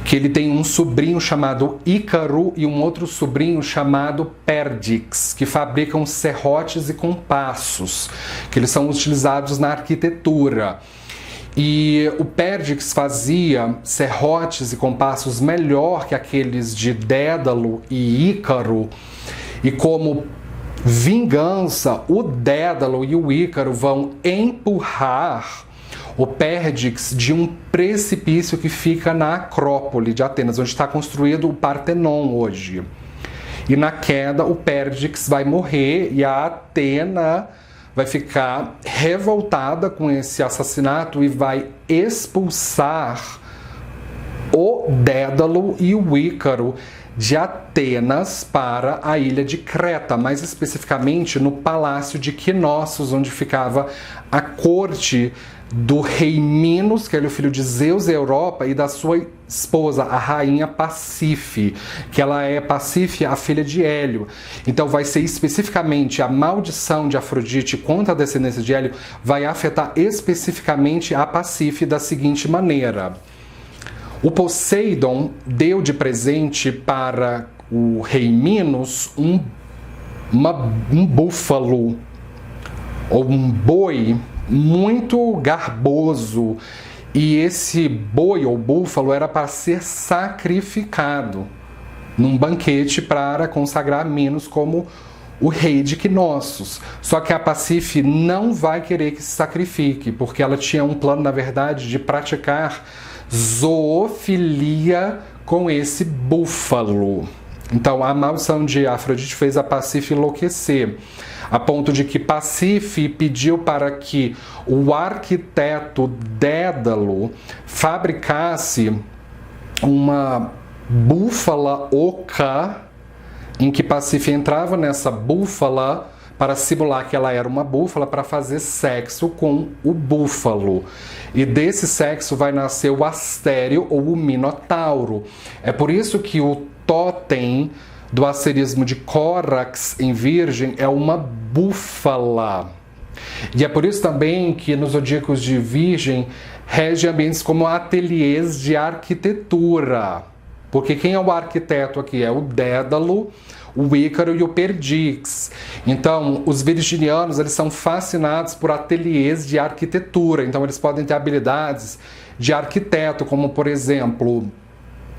que ele tem um sobrinho chamado Ícaro e um outro sobrinho chamado Perdix, que fabricam serrotes e compassos, que eles são utilizados na arquitetura. E o Perdix fazia serrotes e compassos melhor que aqueles de Dédalo e Ícaro, e como vingança, o Dédalo e o Ícaro vão empurrar o Perdix de um precipício que fica na Acrópole de Atenas, onde está construído o Partenon hoje. E na queda, o Perdix vai morrer e a Atena vai ficar revoltada com esse assassinato e vai expulsar o Dédalo e o Ícaro de Atenas para a ilha de Creta, mais especificamente no palácio de Knossos, onde ficava a corte do rei Minos, que era o filho de Zeus e Europa, e da sua esposa, a rainha Pasífae, que ela é Pasífae, a filha de Hélio. Então vai ser especificamente a maldição de Afrodite contra a descendência de Hélio, vai afetar especificamente a Pasífae da seguinte maneira. O Poseidon deu de presente para o rei Minos um búfalo, ou um boi, muito garboso. E esse boi ou búfalo era para ser sacrificado num banquete para consagrar Minos como o rei de Knossos. Só que a Pasífae não vai querer que se sacrifique, porque ela tinha um plano, na verdade, de praticar zoofilia com esse búfalo. Então a maldição de Afrodite fez a Pasífae enlouquecer, a ponto de que Pasífae pediu para que o arquiteto Dédalo fabricasse uma búfala oca, em que Pasífae entrava nessa búfala para simular que ela era uma búfala, para fazer sexo com o búfalo. E desse sexo vai nascer o Astério ou o Minotauro. É por isso que o totem do asterismo de Córax em Virgem é uma búfala. E é por isso também que nos zodíacos de Virgem rege ambientes como ateliês de arquitetura. Porque quem é o arquiteto aqui? É o Dédalo, o Ícaro e o Perdix. Então, os virginianos, eles são fascinados por ateliês de arquitetura. Então, eles podem ter habilidades de arquiteto, como, por exemplo,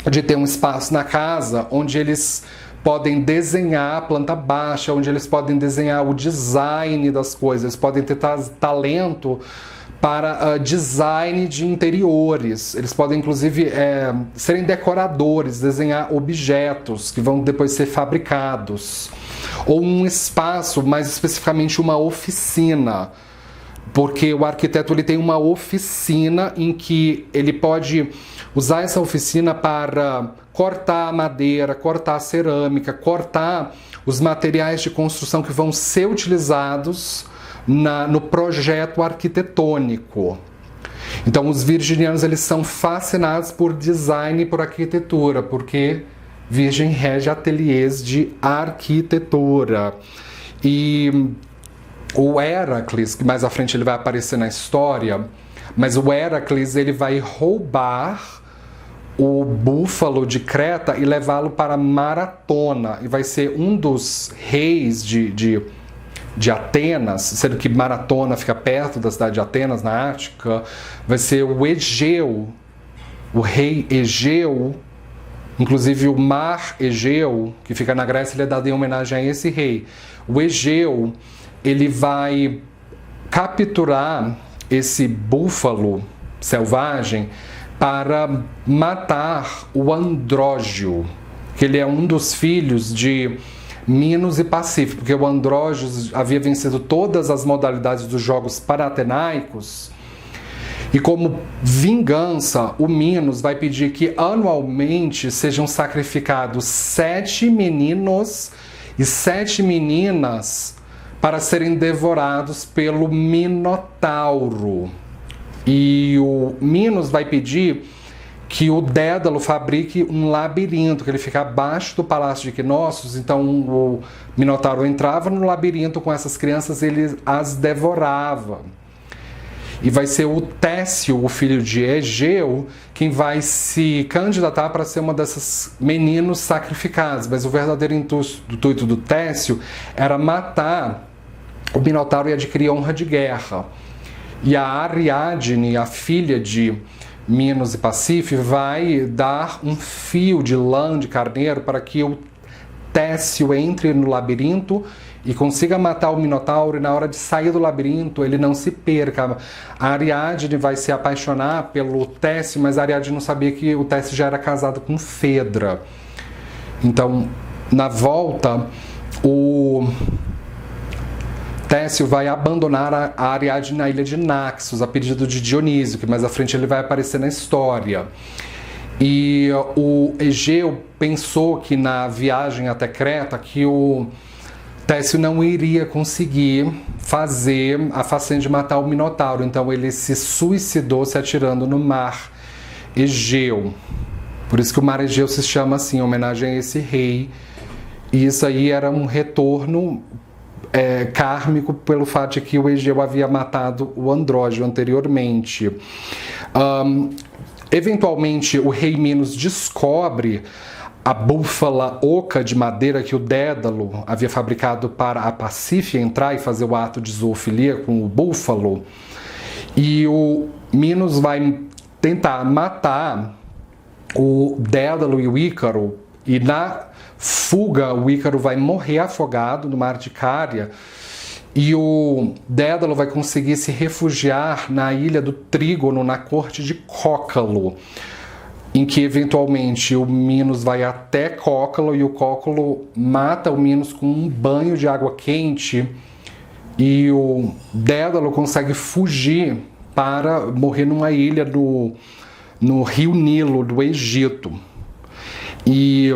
de ter um espaço na casa onde eles podem desenhar a planta baixa, onde eles podem desenhar o design das coisas, eles podem ter talento para design de interiores. Eles podem, inclusive, serem decoradores, desenhar objetos que vão depois ser fabricados. Ou um espaço, mais especificamente uma oficina, porque o arquiteto ele tem uma oficina em que ele pode usar essa oficina para cortar a madeira, cortar a cerâmica, cortar os materiais de construção que vão ser utilizados no projeto arquitetônico. Então, os virginianos eles são fascinados por design e por arquitetura, porque Virgem rege ateliês de arquitetura. E o Heracles, que mais à frente ele vai aparecer na história, mas o Heracles ele vai roubar o búfalo de Creta e levá-lo para Maratona, e vai ser um dos reis de Atenas, sendo que Maratona fica perto da cidade de Atenas, na Ática. Vai ser o Egeu, o rei Egeu. Inclusive o mar Egeu, que fica na Grécia, ele é dado em homenagem a esse rei. O Egeu, ele vai capturar esse búfalo selvagem para matar o Andrógio, que ele é um dos filhos de Minos e Pasífae, porque o Andrógio havia vencido todas as modalidades dos jogos paratenaicos, e como vingança, o Minos vai pedir que anualmente sejam sacrificados 7 meninos e 7 meninas para serem devorados pelo Minotauro. E o Minos vai pedir que o Dédalo fabrique um labirinto, que ele fica abaixo do palácio de Knossos. Então o Minotauro entrava no labirinto com essas crianças, ele as devorava. E vai ser o Técio, o filho de Egeu, quem vai se candidatar para ser uma desses meninos sacrificados. Mas o verdadeiro intuito do Técio era matar o Minotauro e adquirir honra de guerra. E a Ariadne, a filha de Minos e Pasífae, vai dar um fio de lã de carneiro para que o Técio entre no labirinto e consiga matar o Minotauro, e na hora de sair do labirinto ele não se perca. A Ariadne vai se apaixonar pelo Técio, mas a Ariadne não sabia que o Técio já era casado com Fedra. Então, na volta, o Técio vai abandonar a Ariadne na ilha de Naxos, a pedido de Dionísio, que mais à frente ele vai aparecer na história. E o Egeu pensou que na viagem até Creta, que o Técio não iria conseguir fazer a façanha de matar o Minotauro, então ele se suicidou se atirando no mar Egeu. Por isso que o mar Egeu se chama assim, em homenagem a esse rei. E isso aí era um retorno kármico pelo fato de que o Egeu havia matado o Andrógeo anteriormente. Eventualmente, o rei Minos descobre a búfala oca de madeira que o Dédalo havia fabricado para a Pacífia entrar e fazer o ato de zoofilia com o búfalo. E o Minos vai tentar matar o Dédalo e o Ícaro. E na fuga, o Ícaro vai morrer afogado no mar de Cária. E o Dédalo vai conseguir se refugiar na ilha do Trígono, na corte de Cócalo, em que eventualmente o Minos vai até Cócalo e o Cócalo mata o Minos com um banho de água quente, e o Dédalo consegue fugir para morrer numa ilha no rio Nilo do Egito. E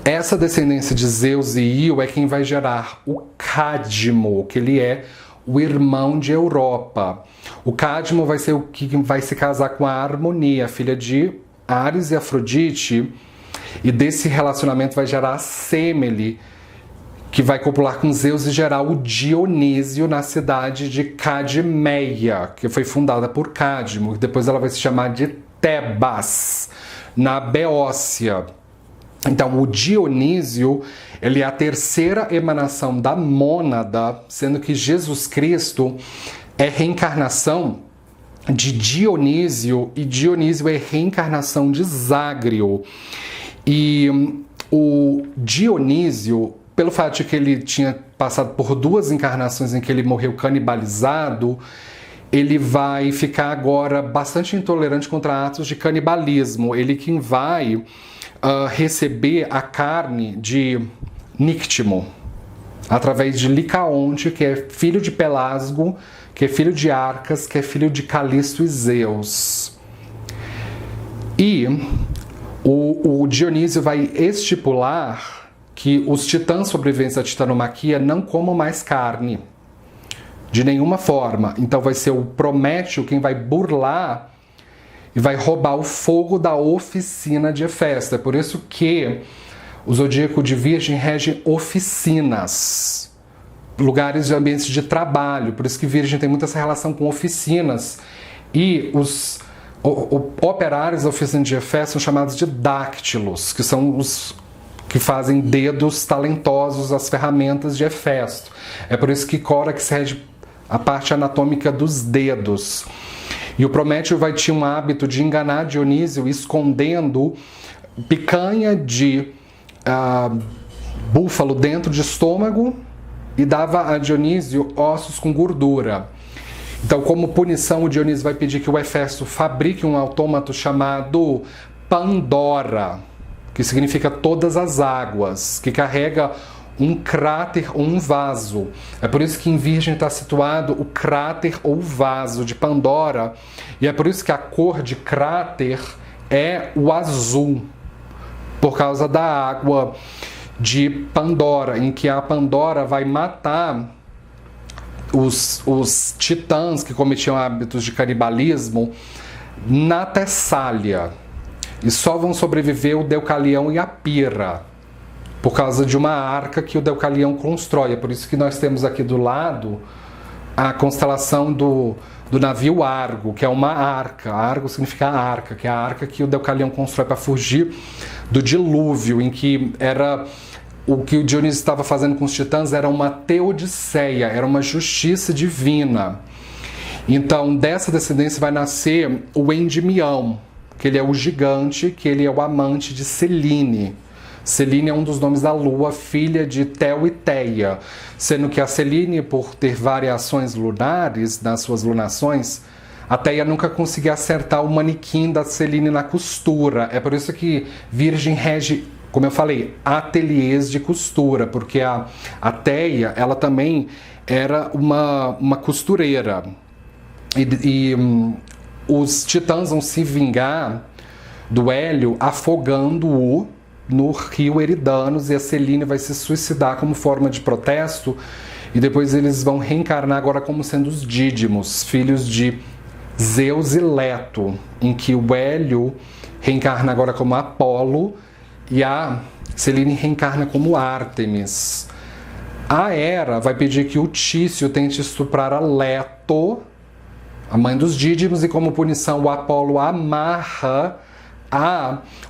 essa descendência de Zeus e Io é quem vai gerar o Cádmo, que ele é o irmão de Europa. O Cádmo vai ser o que vai se casar com a Harmonia, filha de Ares e Afrodite, e desse relacionamento vai gerar a Semele, que vai copular com Zeus e gerar o Dionísio na cidade de Cadmeia, que foi fundada por Cádmo, e depois ela vai se chamar de Tebas, na Beócia. Então, o Dionísio, ele é a terceira emanação da mônada, sendo que Jesus Cristo é reencarnação de Dionísio, e Dionísio é reencarnação de Zágrio. E o Dionísio, pelo fato de que ele tinha passado por duas encarnações em que ele morreu canibalizado, ele vai ficar agora bastante intolerante contra atos de canibalismo. Ele quem vai receber a carne de Nictimo, através de Licaonte, que é filho de Pelasgo, que é filho de Arcas, que é filho de Calisto e Zeus. E o Dionísio vai estipular que os titãs sobreviventes da titanomaquia não comam mais carne, de nenhuma forma. Então vai ser o Prométeo quem vai burlar e vai roubar o fogo da oficina de Hefesto. É por isso que o zodíaco de Virgem rege oficinas, lugares de ambientes de trabalho. Por isso que Virgem tem muita essa relação com oficinas. E os operários da oficina de Hefesto são chamados de dáctilos, que são os que fazem dedos talentosos às ferramentas de Hefesto. É por isso que Córax rege a parte anatômica dos dedos. E o Prométeo vai ter um hábito de enganar Dionísio escondendo picanha de búfalo dentro de estômago e dava a Dionísio ossos com gordura. Então, como punição, o Dionísio vai pedir que o Hefesto fabrique um autômato chamado Pandora, que significa todas as águas, que carrega um cráter ou um vaso. É por isso que em Virgem está situado o cráter ou vaso de Pandora, e é por isso que a cor de cráter é o azul, por causa da água de Pandora, em que a Pandora vai matar os titãs que cometiam hábitos de canibalismo na Tessália, e só vão sobreviver o Deucalião e a Pira, por causa de uma arca que o Deucalião constrói. É por isso que nós temos aqui do lado a constelação do navio Argo, que é uma arca. Argo significa arca, que é a arca que o Deucalião constrói para fugir do dilúvio, em que era o que o Dionísio estava fazendo com os titãs era uma teodiceia, era uma justiça divina. Então, dessa descendência vai nascer o Endimião, que ele é o gigante, que ele é o amante de Selene. Selene é um dos nomes da lua, filha de Tel e Teia, sendo que a Selene, por ter variações lunares nas suas lunações, a Teia nunca conseguia acertar o manequim da Selene na costura. É por isso que Virgem rege, como eu falei, ateliês de costura, porque a Teia, ela também era uma costureira. Os titãs vão se vingar do Hélio afogando-o no rio Eridanos, e a Selene vai se suicidar como forma de protesto, e depois eles vão reencarnar agora como sendo os Dídimos, filhos de Zeus e Leto, em que o Hélio reencarna agora como Apolo e a Selene reencarna como Ártemis. A Hera vai pedir que o Tício tente estuprar a Leto, a mãe dos Dídimos, e como punição o Apolo amarra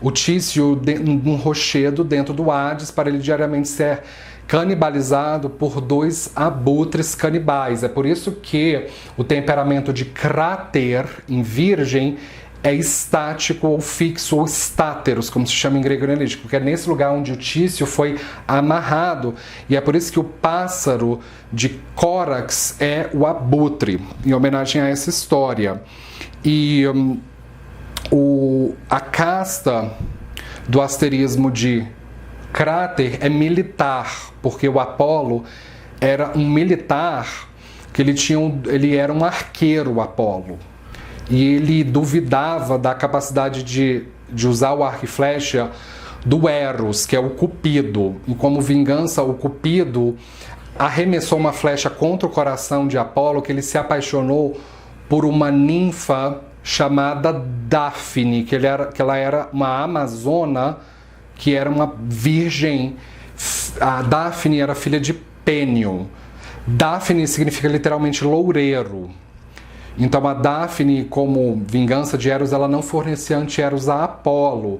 o Tício num rochedo dentro do Hades para ele diariamente ser canibalizado por 2 abutres canibais. É por isso que o temperamento de Cráter em Virgem é estático ou fixo, ou estáteros, como se chama em grego helenístico, que é nesse lugar onde o Tício foi amarrado. E é por isso que o pássaro de Córax é o abutre, em homenagem a essa história. E a casta do asterismo de Cráter é militar, porque o Apolo era um militar, que ele era um arqueiro, o Apolo. E ele duvidava da capacidade de usar o arco e flecha do Eros, que é o Cupido. E como vingança, o Cupido arremessou uma flecha contra o coração de Apolo, que ele se apaixonou por uma ninfa chamada Dáfne, que ela era uma amazona, que era uma virgem. A Dáfne era filha de Pênio. Dáfne significa literalmente loureiro. Então a Dáfne, como vingança de Eros, ela não fornecia anti-Eros a Apolo.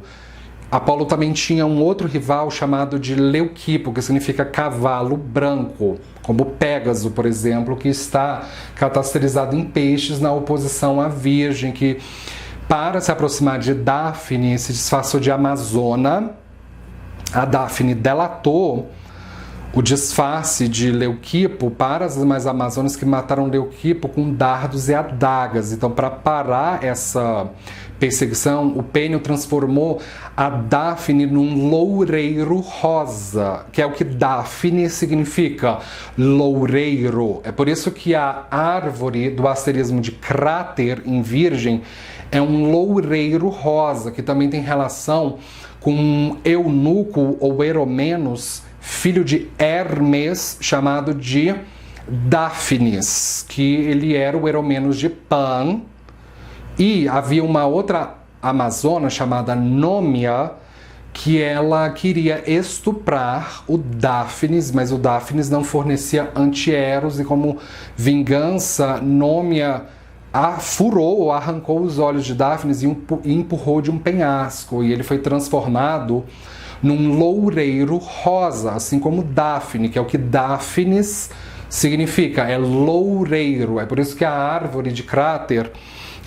Apolo também tinha um outro rival chamado de Leuquipo, que significa cavalo branco, como Pégaso, por exemplo, que está catasterizado em peixes na oposição à Virgem, que para se aproximar de Dáfne se disfarçou de Amazona. A Dáfne delatou o disfarce de Leuquipo para as demais amazonas, que mataram Leuquipo com dardos e adagas. Então, para parar essa perseguição, o Pênio transformou a Dáfne num loureiro rosa, que é o que Dáfne significa, loureiro. É por isso que a árvore do asterismo de Cráter em Virgem é um loureiro rosa, que também tem relação com um eunuco ou Eromenos, filho de Hermes, chamado de Dáfnis, que ele era o Eromenos de Pan. E havia uma outra amazona chamada Nômia, que ela queria estuprar o Dáfnis, mas o Dáfnis não fornecia anti-Eros, e como vingança, Nômia furou ou arrancou os olhos de Dáfnis e empurrou de um penhasco, e ele foi transformado num loureiro rosa, assim como Dáfne, que é o que Dáfnis significa, é loureiro. É por isso que a árvore de Cráter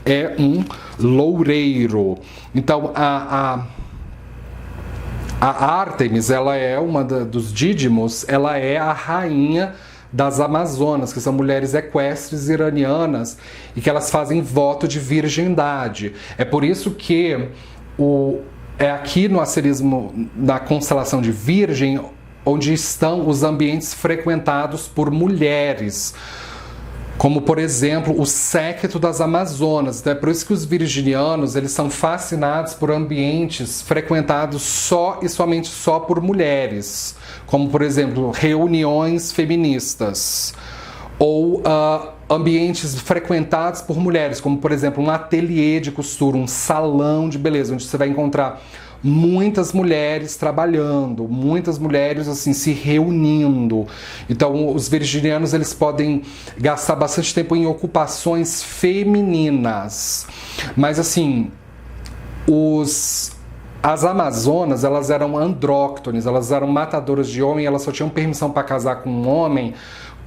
é um loureiro. Então a Ártemis, ela é uma dos Dídimos, ela é a rainha das Amazonas, que são mulheres equestres iranianas e que elas fazem voto de virgindade. É por isso que é aqui no asterismo, na constelação de Virgem, onde estão os ambientes frequentados por mulheres, como, por exemplo, o séquito das Amazonas. Então, é por isso que os virginianos eles são fascinados por ambientes frequentados só e somente só por mulheres, como, por exemplo, reuniões feministas, ou ambientes frequentados por mulheres, como, por exemplo, um ateliê de costura, um salão de beleza, onde você vai encontrar muitas mulheres trabalhando, muitas mulheres assim se reunindo. Então, os virginianos eles podem gastar bastante tempo em ocupações femininas. Mas assim, as Amazonas, elas eram andróctones, elas eram matadoras de homem, elas só tinham permissão para casar com um homem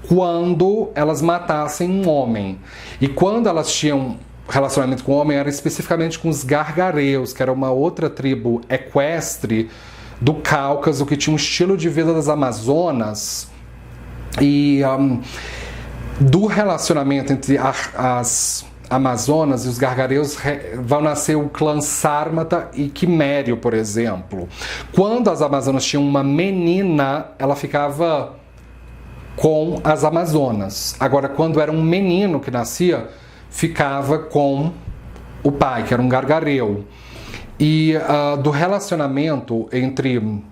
quando elas matassem um homem. E quando elas tinham relacionamento com o homem, era especificamente com os Gargareus, que era uma outra tribo equestre do Cáucaso, que tinha um estilo de vida das Amazonas, e do relacionamento entre as Amazonas e os Gargareus vão nascer o clã Sármata e Quimério, por exemplo. Quando as Amazonas tinham uma menina, ela ficava com as Amazonas. Agora, quando era um menino que nascia, ficava com o pai, que era um Gargareu. E do relacionamento entre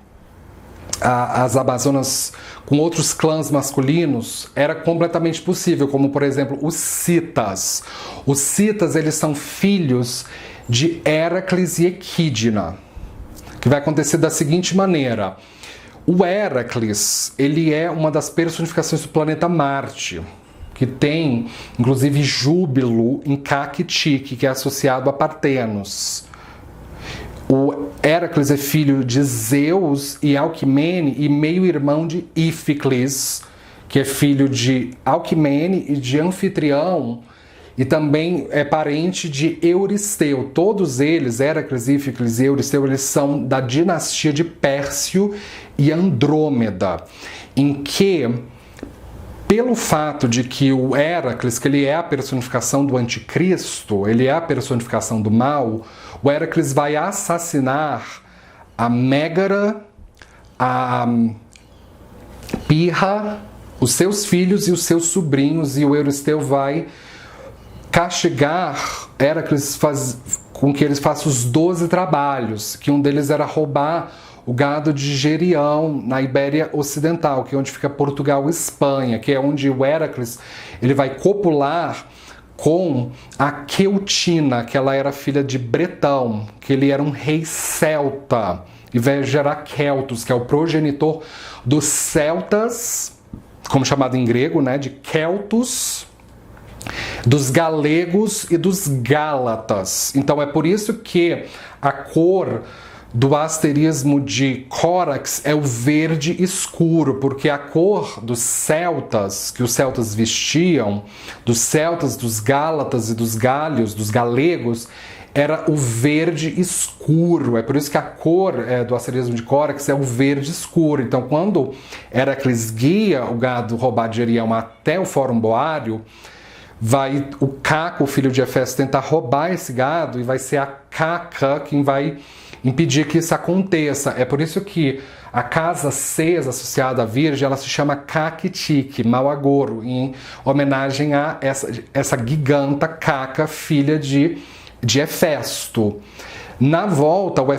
as Amazonas com outros clãs masculinos era completamente possível, como por exemplo os Citas. Os Citas, eles são filhos de Héracles e Equidna, que vai acontecer da seguinte maneira. O Héracles, ele é uma das personificações do planeta Marte, que tem inclusive Júbilo em Caquitique, que é associado a Partenos. O Héracles é filho de Zeus e Alquimene e meio-irmão de Íficles, que é filho de Alquimene e de Anfitrião, e também é parente de Euristeu. Todos eles, Héracles, Íficles e Euristeu, eles são da dinastia de Pércio e Andrômeda, em que, pelo fato de que o Héracles, que ele é a personificação do anticristo, ele é a personificação do mal, o Héracles vai assassinar a Mégara, a Pirra, os seus filhos e os seus sobrinhos, e o Euristeu vai castigar Héracles com que eles façam os 12 trabalhos, que um deles era roubar o gado de Gerião, na Ibéria Ocidental, que é onde fica Portugal e Espanha, que é onde o Héracles ele vai copular com a Queutina, que ela era filha de Bretão, que ele era um rei celta, e vai gerar Celtos, que é o progenitor dos celtas, como chamado em grego, né, de Celtos, dos galegos e dos gálatas. Então é por isso que a cor do asterismo de Córax é o verde escuro, porque a cor dos celtas, que os celtas vestiam, dos celtas, dos gálatas e dos gálios, dos galegos, era o verde escuro. É por isso que a cor do asterismo de Córax é o verde escuro. Então, quando Heracles guia o gado roubado de Gerião até o Fórum Boário, vai o Caco, filho de Hefesto, tentar roubar esse gado, e vai ser a Caca quem vai impedir que isso aconteça. É por isso que a casa Cesa, associada à Virgem, ela se chama Caquitique, Malagoro, em homenagem a essa giganta Caca, filha de Hefesto. Na volta, o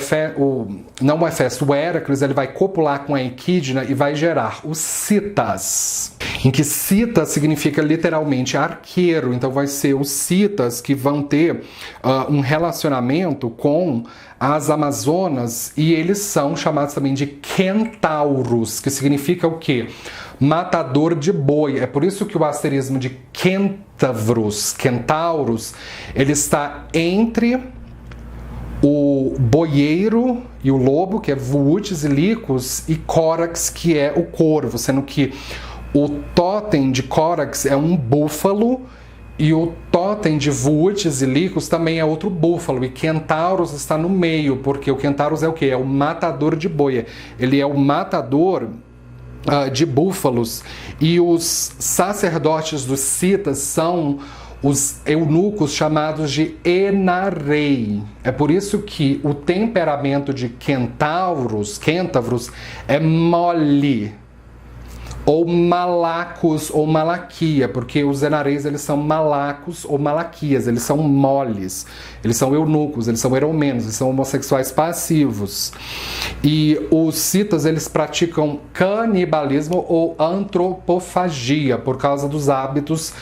Héracles ele vai copular com a Equidna e vai gerar os Citas, em que Cita significa literalmente arqueiro. Então vai ser os Citas que vão ter um relacionamento com as Amazonas, e eles são chamados também de Quentauros, que significa o quê? Matador de boi. É por isso que o asterismo de Quentauros, ele está entre o boieiro e o lobo, que é Vuutes e Licos, e Córax, que é o corvo, sendo que o totem de Córax é um búfalo, e o totem de Vuutes e Licos também é outro búfalo, e Quentauros está no meio, porque o Quentauros é o quê? É o matador de boi, ele é o matador de búfalos, e os sacerdotes dos Citas são os eunucos chamados de Enarei. É por isso que o temperamento de Quentavros é mole, ou malacos, ou malaquia, porque os Enareis eles são malacos ou malaquias, eles são moles, eles são eunucos, eles são eromenos, eles são homossexuais passivos. E os Citas eles praticam canibalismo ou antropofagia por causa dos hábitos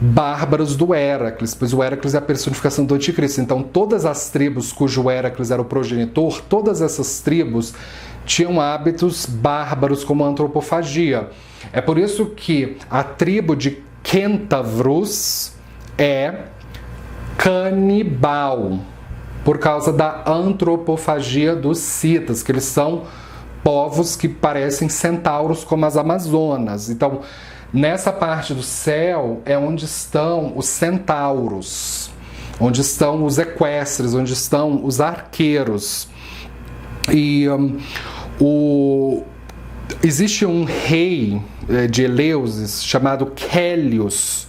bárbaros do Héracles, pois o Héracles é a personificação do anticristo. Então todas as tribos cujo Héracles era o progenitor, todas essas tribos tinham hábitos bárbaros como a antropofagia. É por isso que a tribo de Quentavros é canibal, por causa da antropofagia dos Citas, que eles são povos que parecem centauros como as Amazonas. Então, nessa parte do céu é onde estão os centauros, onde estão os equestres, onde estão os arqueiros. E Existe um rei de Eleusis chamado Kélios,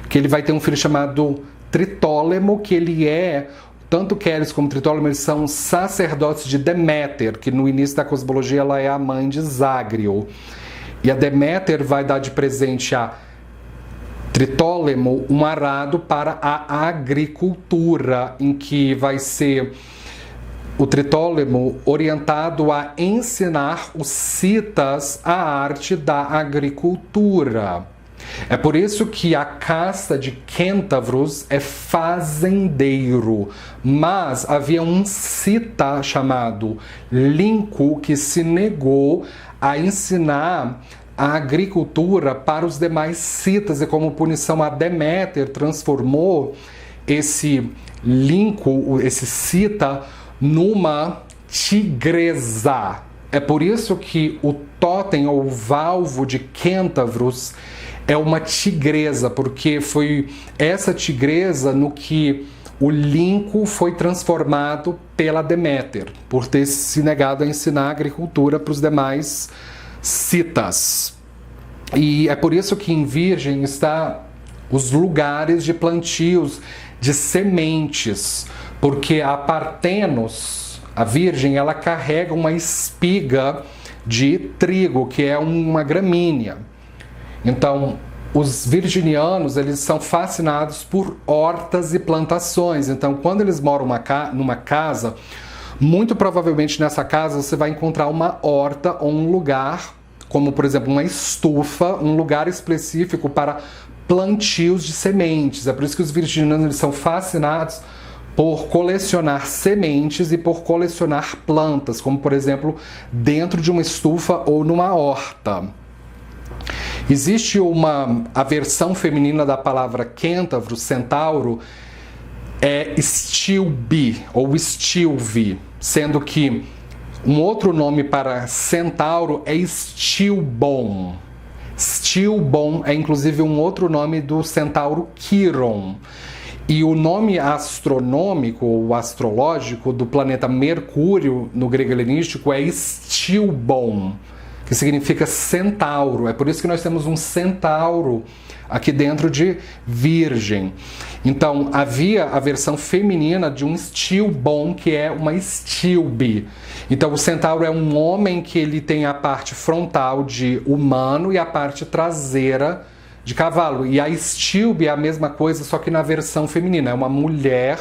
que ele vai ter um filho chamado Tritólemo, que ele é, tanto Kélios como Tritólemo, eles são sacerdotes de Deméter, que no início da cosmologia ela é a mãe de Zágrio. E a Deméter vai dar de presente a Tritólemo um arado para a agricultura, em que vai ser o Tritólemo orientado a ensinar os citas a arte da agricultura. É por isso que a casta de cêntavros é fazendeiro, mas havia um cita chamado Linco que se negou a ensinar a agricultura para os demais citas, e como punição a Deméter transformou esse Linco, esse cita, numa tigresa. É por isso que o totem ou valvo de cêntavros é uma tigresa, porque foi essa tigresa no que o Linco foi transformado pela Deméter, por ter se negado a ensinar a agricultura para os demais citas. E é por isso que em Virgem está os lugares de plantios de sementes, porque a Partenos, a Virgem, ela carrega uma espiga de trigo, que é uma gramínea. Então, os virginianos, eles são fascinados por hortas e plantações. Então, quando eles moram numa casa, muito provavelmente nessa casa você vai encontrar uma horta ou um lugar, como por exemplo uma estufa, um lugar específico para plantios de sementes. É por isso que os virginianos eles são fascinados por colecionar sementes e por colecionar plantas, como por exemplo dentro de uma estufa ou numa horta. Existe a versão feminina da palavra cêntavro, centauro, é stilbi ou stilvi, sendo que um outro nome para centauro é stilbon. Stilbon é inclusive um outro nome do centauro Quiron. E o nome astronômico ou astrológico do planeta Mercúrio no grego helenístico é Stilbon, que significa centauro. É por isso que nós temos um centauro aqui dentro de Virgem. Então, havia a versão feminina de um Stilbon, que é uma Stilbe. Então, o centauro é um homem que ele tem a parte frontal de humano e a parte traseira de cavalo. E a Stilbe é a mesma coisa, só que na versão feminina. É uma mulher,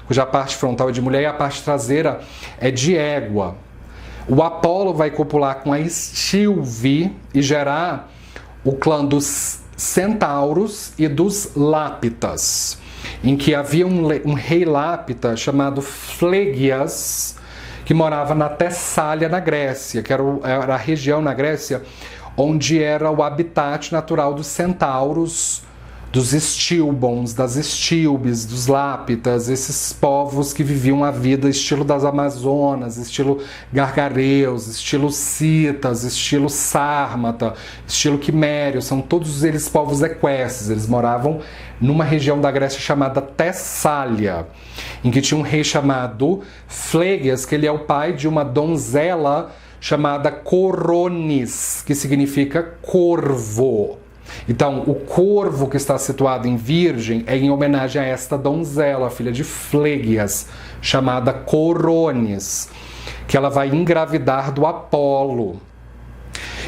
cuja parte frontal é de mulher e a parte traseira é de égua. O Apolo vai copular com a Stilve e gerar o clã dos centauros e dos lápitas, em que havia um rei lápita chamado Flegias, que morava na Tessália, na Grécia, que era a região na Grécia onde era o habitat natural dos centauros, dos Stilbons, das Stilbes, dos lápitas, esses povos que viviam a vida estilo das Amazonas, estilo Gargareus, estilo Citas, estilo Sármata, estilo Quimério, são todos eles povos equestres. Eles moravam numa região da Grécia chamada Tessália, em que tinha um rei chamado Flegias, que ele é o pai de uma donzela chamada Coronis, que significa corvo. Então, o corvo que está situado em Virgem é em homenagem a esta donzela, filha de Flegias, chamada Coronis, que ela vai engravidar do Apolo.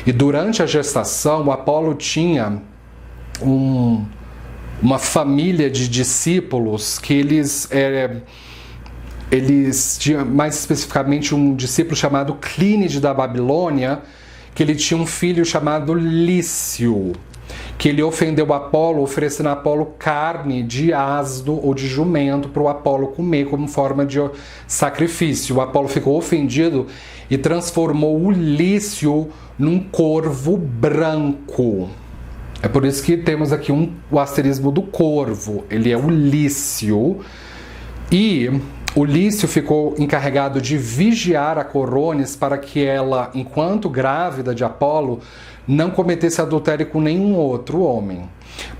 E durante a gestação, o Apolo tinha uma família de discípulos que eles tinham, mais especificamente, um discípulo chamado Clínide da Babilônia, que ele tinha um filho chamado Lício, que ele ofendeu Apolo, oferecendo a Apolo carne de asno ou de jumento para o Apolo comer como forma de sacrifício. O Apolo ficou ofendido e transformou o Lício num corvo branco. É por isso que temos aqui o asterismo do corvo. Ele é o Lício. E o Lício ficou encarregado de vigiar a Coronis para que ela, enquanto grávida de Apolo, não cometesse adultério com nenhum outro homem.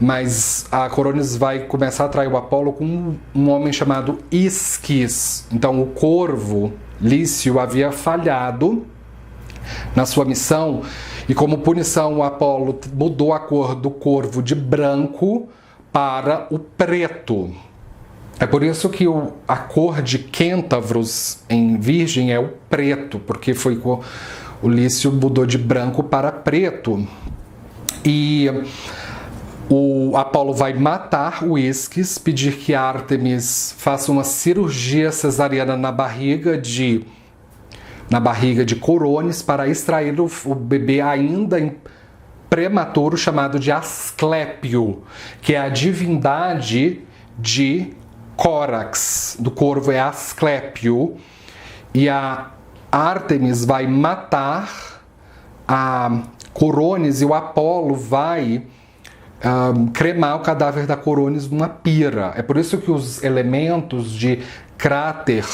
Mas a Coronis vai começar a atrair o Apolo com um homem chamado Isquis. Então o corvo, Lício, havia falhado na sua missão, e como punição o Apolo mudou a cor do corvo de branco para o preto. É por isso que a cor de Quentavros em Virgem é o preto, porque o Lício mudou de branco para preto. E o Apolo vai matar o Isques, pedir que Ártemis faça uma cirurgia cesariana na barriga de Coronis para extrair o bebê ainda prematuro, chamado de Asclépio, que é a divindade de Córax, do corvo é Asclépio, e a Ártemis vai matar a Coronis e o Apolo vai cremar o cadáver da Coronis numa pira. É por isso que os elementos de Cráter,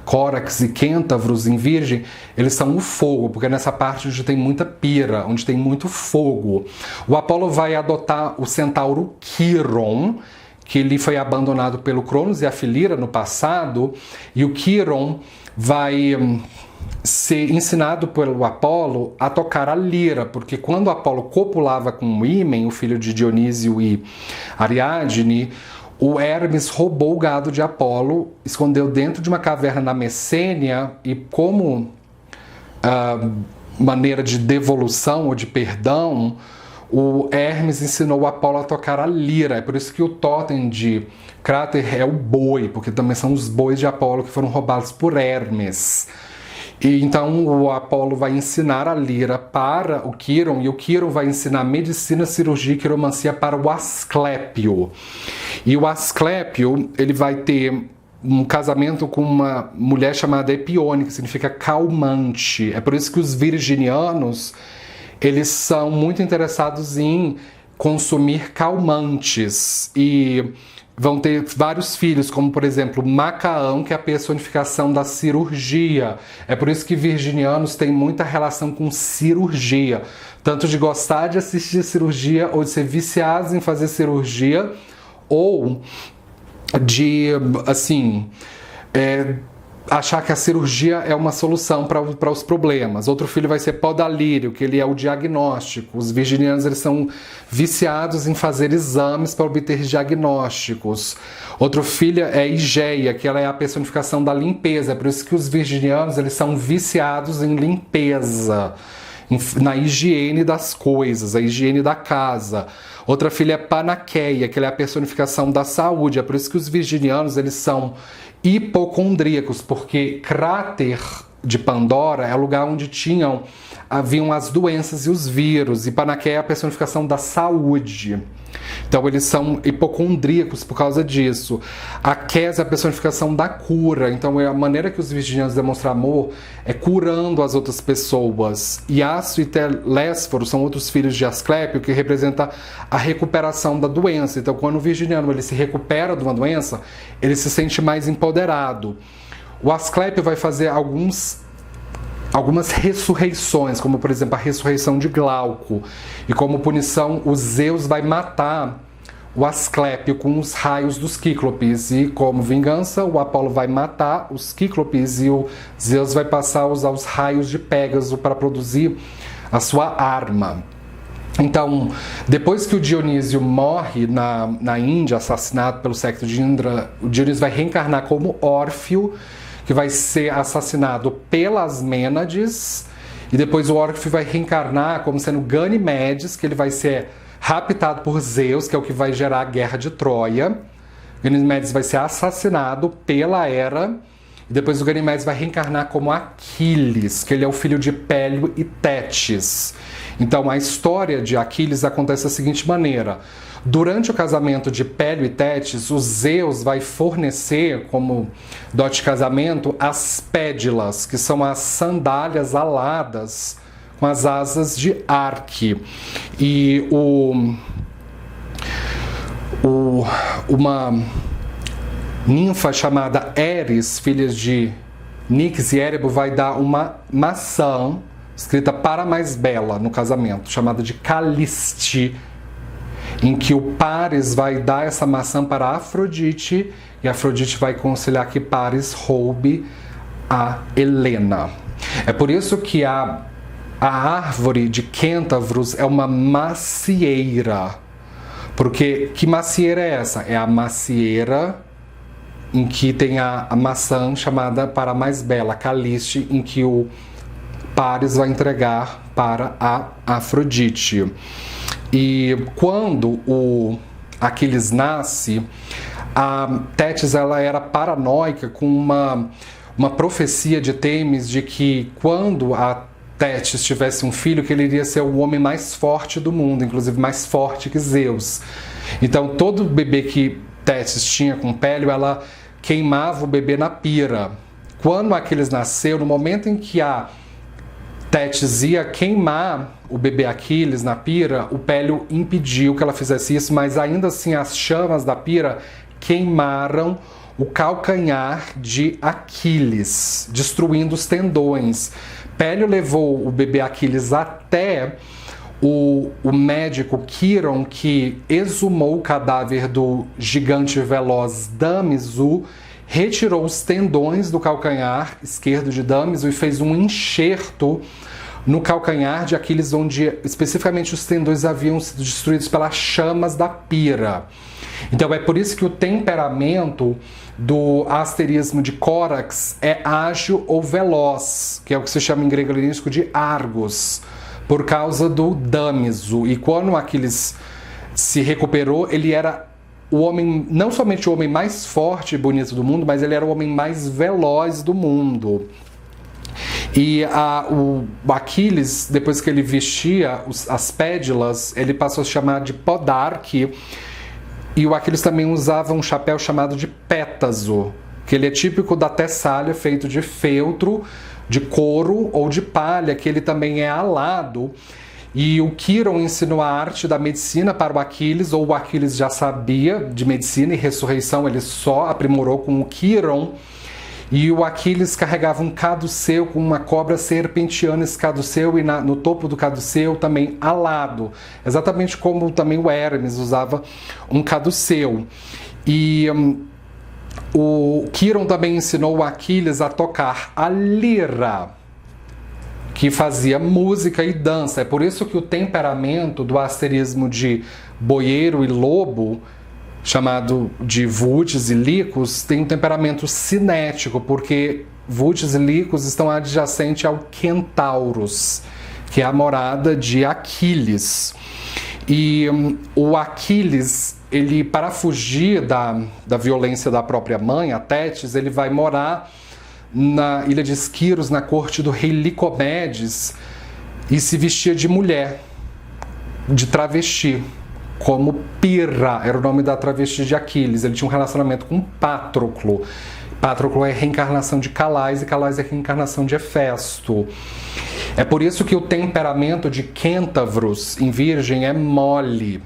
Córax e Quentavros em Virgem, eles são o fogo, porque é nessa parte onde tem muita pira, onde tem muito fogo. O Apolo vai adotar o centauro Quiron, que ele foi abandonado pelo Cronos e a Filira no passado, e o Quiron vai ser ensinado pelo Apolo a tocar a lira, porque quando Apolo copulava com o Ímen, o filho de Dionísio e Ariadne, o Hermes roubou o gado de Apolo, escondeu dentro de uma caverna na Messênia, e como maneira de devolução ou de perdão, o Hermes ensinou o Apolo a tocar a lira. É por isso que o totem de Cráter é o boi, porque também são os bois de Apolo que foram roubados por Hermes. E então o Apolo vai ensinar a lira para o Quiron, e o Quiron vai ensinar medicina, cirurgia e quiromancia para o Asclépio. E o Asclépio, ele vai ter um casamento com uma mulher chamada Epione, que significa calmante. É por isso que os virginianos, eles são muito interessados em consumir calmantes e vão ter vários filhos, como por exemplo Macaão, que é a personificação da cirurgia. É por isso que virginianos têm muita relação com cirurgia, tanto de gostar de assistir cirurgia ou de ser viciados em fazer cirurgia, ou de, assim, achar que a cirurgia é uma solução para os problemas. Outro filho vai ser Podalírio, que ele é o diagnóstico. Os virginianos, eles são viciados em fazer exames para obter diagnósticos. Outro filho é Igeia, que ela é a personificação da limpeza. É por isso que os virginianos, eles são viciados em limpeza, na higiene das coisas, a higiene da casa. Outra filha é Panaqueia, que ela é a personificação da saúde. É por isso que os virginianos, eles são hipocondríacos, porque Cráter de Pandora é o lugar onde haviam as doenças e os vírus, e Panaqueia é a personificação da saúde. Então eles são hipocondríacos por causa disso. A Kes é a personificação da cura. Então a maneira que os virginianos demonstram amor é curando as outras pessoas. Iaço e Telésforo são outros filhos de Asclépio, que representa a recuperação da doença. Então quando o virginiano ele se recupera de uma doença, ele se sente mais empoderado. O Asclépio vai fazer algumas ressurreições, como por exemplo a ressurreição de Glauco, e como punição o Zeus vai matar o Asclépio com os raios dos Cíclopes, e como vingança o Apolo vai matar os Cíclopes e o Zeus vai passar a usar os raios de Pégaso para produzir a sua arma. Então, depois que o Dionísio morre na Índia, assassinado pelo séquito de Indra, o Dionísio vai reencarnar como Órfeo, que vai ser assassinado pelas Mênades, e depois o Órfeo vai reencarnar como sendo Ganimedes, que ele vai ser raptado por Zeus, que é o que vai gerar a guerra de Troia. Ganimedes vai ser assassinado pela Hera, e depois o Ganimedes vai reencarnar como Aquiles, que ele é o filho de Pélio e Tétis. Então a história de Aquiles acontece da seguinte maneira: durante o casamento de Pélio e Tétis, o Zeus vai fornecer como dote de casamento as pédilas, que são as sandálias aladas com as asas de Arque. E uma ninfa chamada Eris, filha de Nix e Érebo, vai dar uma maçã escrita para mais bela no casamento, chamada de Caliste, em que o Paris vai dar essa maçã para Afrodite, e Afrodite vai aconselhar que Paris roube a Helena. É por isso que a A árvore de Quentavros é uma macieira. Porque que macieira é essa? É a macieira em que tem a maçã chamada para a mais bela, Caliste, em que o Paris vai entregar para a Afrodite. E quando o Aquiles nasce, a Tétis ela era paranoica com uma profecia de Têmis de que quando a Tétis tivesse um filho, que ele iria ser o homem mais forte do mundo, inclusive mais forte que Zeus. Então todo bebê que Tétis tinha com Pélio, ela queimava o bebê na pira. Quando Aquiles nasceu, no momento em que a Tétis ia queimar o bebê Aquiles na pira, o Pélio impediu que ela fizesse isso, mas ainda assim as chamas da pira queimaram o calcanhar de Aquiles, destruindo os tendões. Pélio levou o bebê Aquiles até o médico Quiron, que exumou o cadáver do gigante veloz Damiso, retirou os tendões do calcanhar esquerdo de Damiso e fez um enxerto no calcanhar de Aquiles, onde especificamente os tendões haviam sido destruídos pelas chamas da pira. Então é por isso que o temperamento do asterismo de Córax é ágil ou veloz, que é o que se chama em grego helenístico de Argos, por causa do Damiso. E quando Aquiles se recuperou, ele era o homem, não somente o homem mais forte e bonito do mundo, mas ele era o homem mais veloz do mundo. E o Aquiles, depois que ele vestia as pédilas, ele passou a se chamar de Podarque. E o Aquiles também usava um chapéu chamado de pétaso, que ele é típico da Tessália, feito de feltro, de couro ou de palha, que ele também é alado. E o Quiron ensinou a arte da medicina para o Aquiles, ou o Aquiles já sabia de medicina e ressurreição, ele só aprimorou com o Quiron. E o Aquiles carregava um caduceu com uma cobra serpentiana, esse caduceu, e no topo do caduceu também alado, exatamente como também o Hermes usava um caduceu. E o Quiron também ensinou o Aquiles a tocar a lira, que fazia música e dança. É por isso que o temperamento do asterismo de boieiro e lobo, chamado de Vútis e Licos, tem um temperamento cinético, porque Vútis e Licos estão adjacentes ao Quentauros, que é a morada de Aquiles. E o Aquiles, ele, para fugir da violência da própria mãe, a Tétis, ele vai morar na ilha de Esquiros, na corte do rei Licomedes, e se vestia de mulher, de travesti, como Pirra, era o nome da travesti de Aquiles. Ele tinha um relacionamento com Patroclo. Patroclo é a reencarnação de Calais e Calais é a reencarnação de Hefesto. É por isso que o temperamento de Quentavros em Virgem é mole,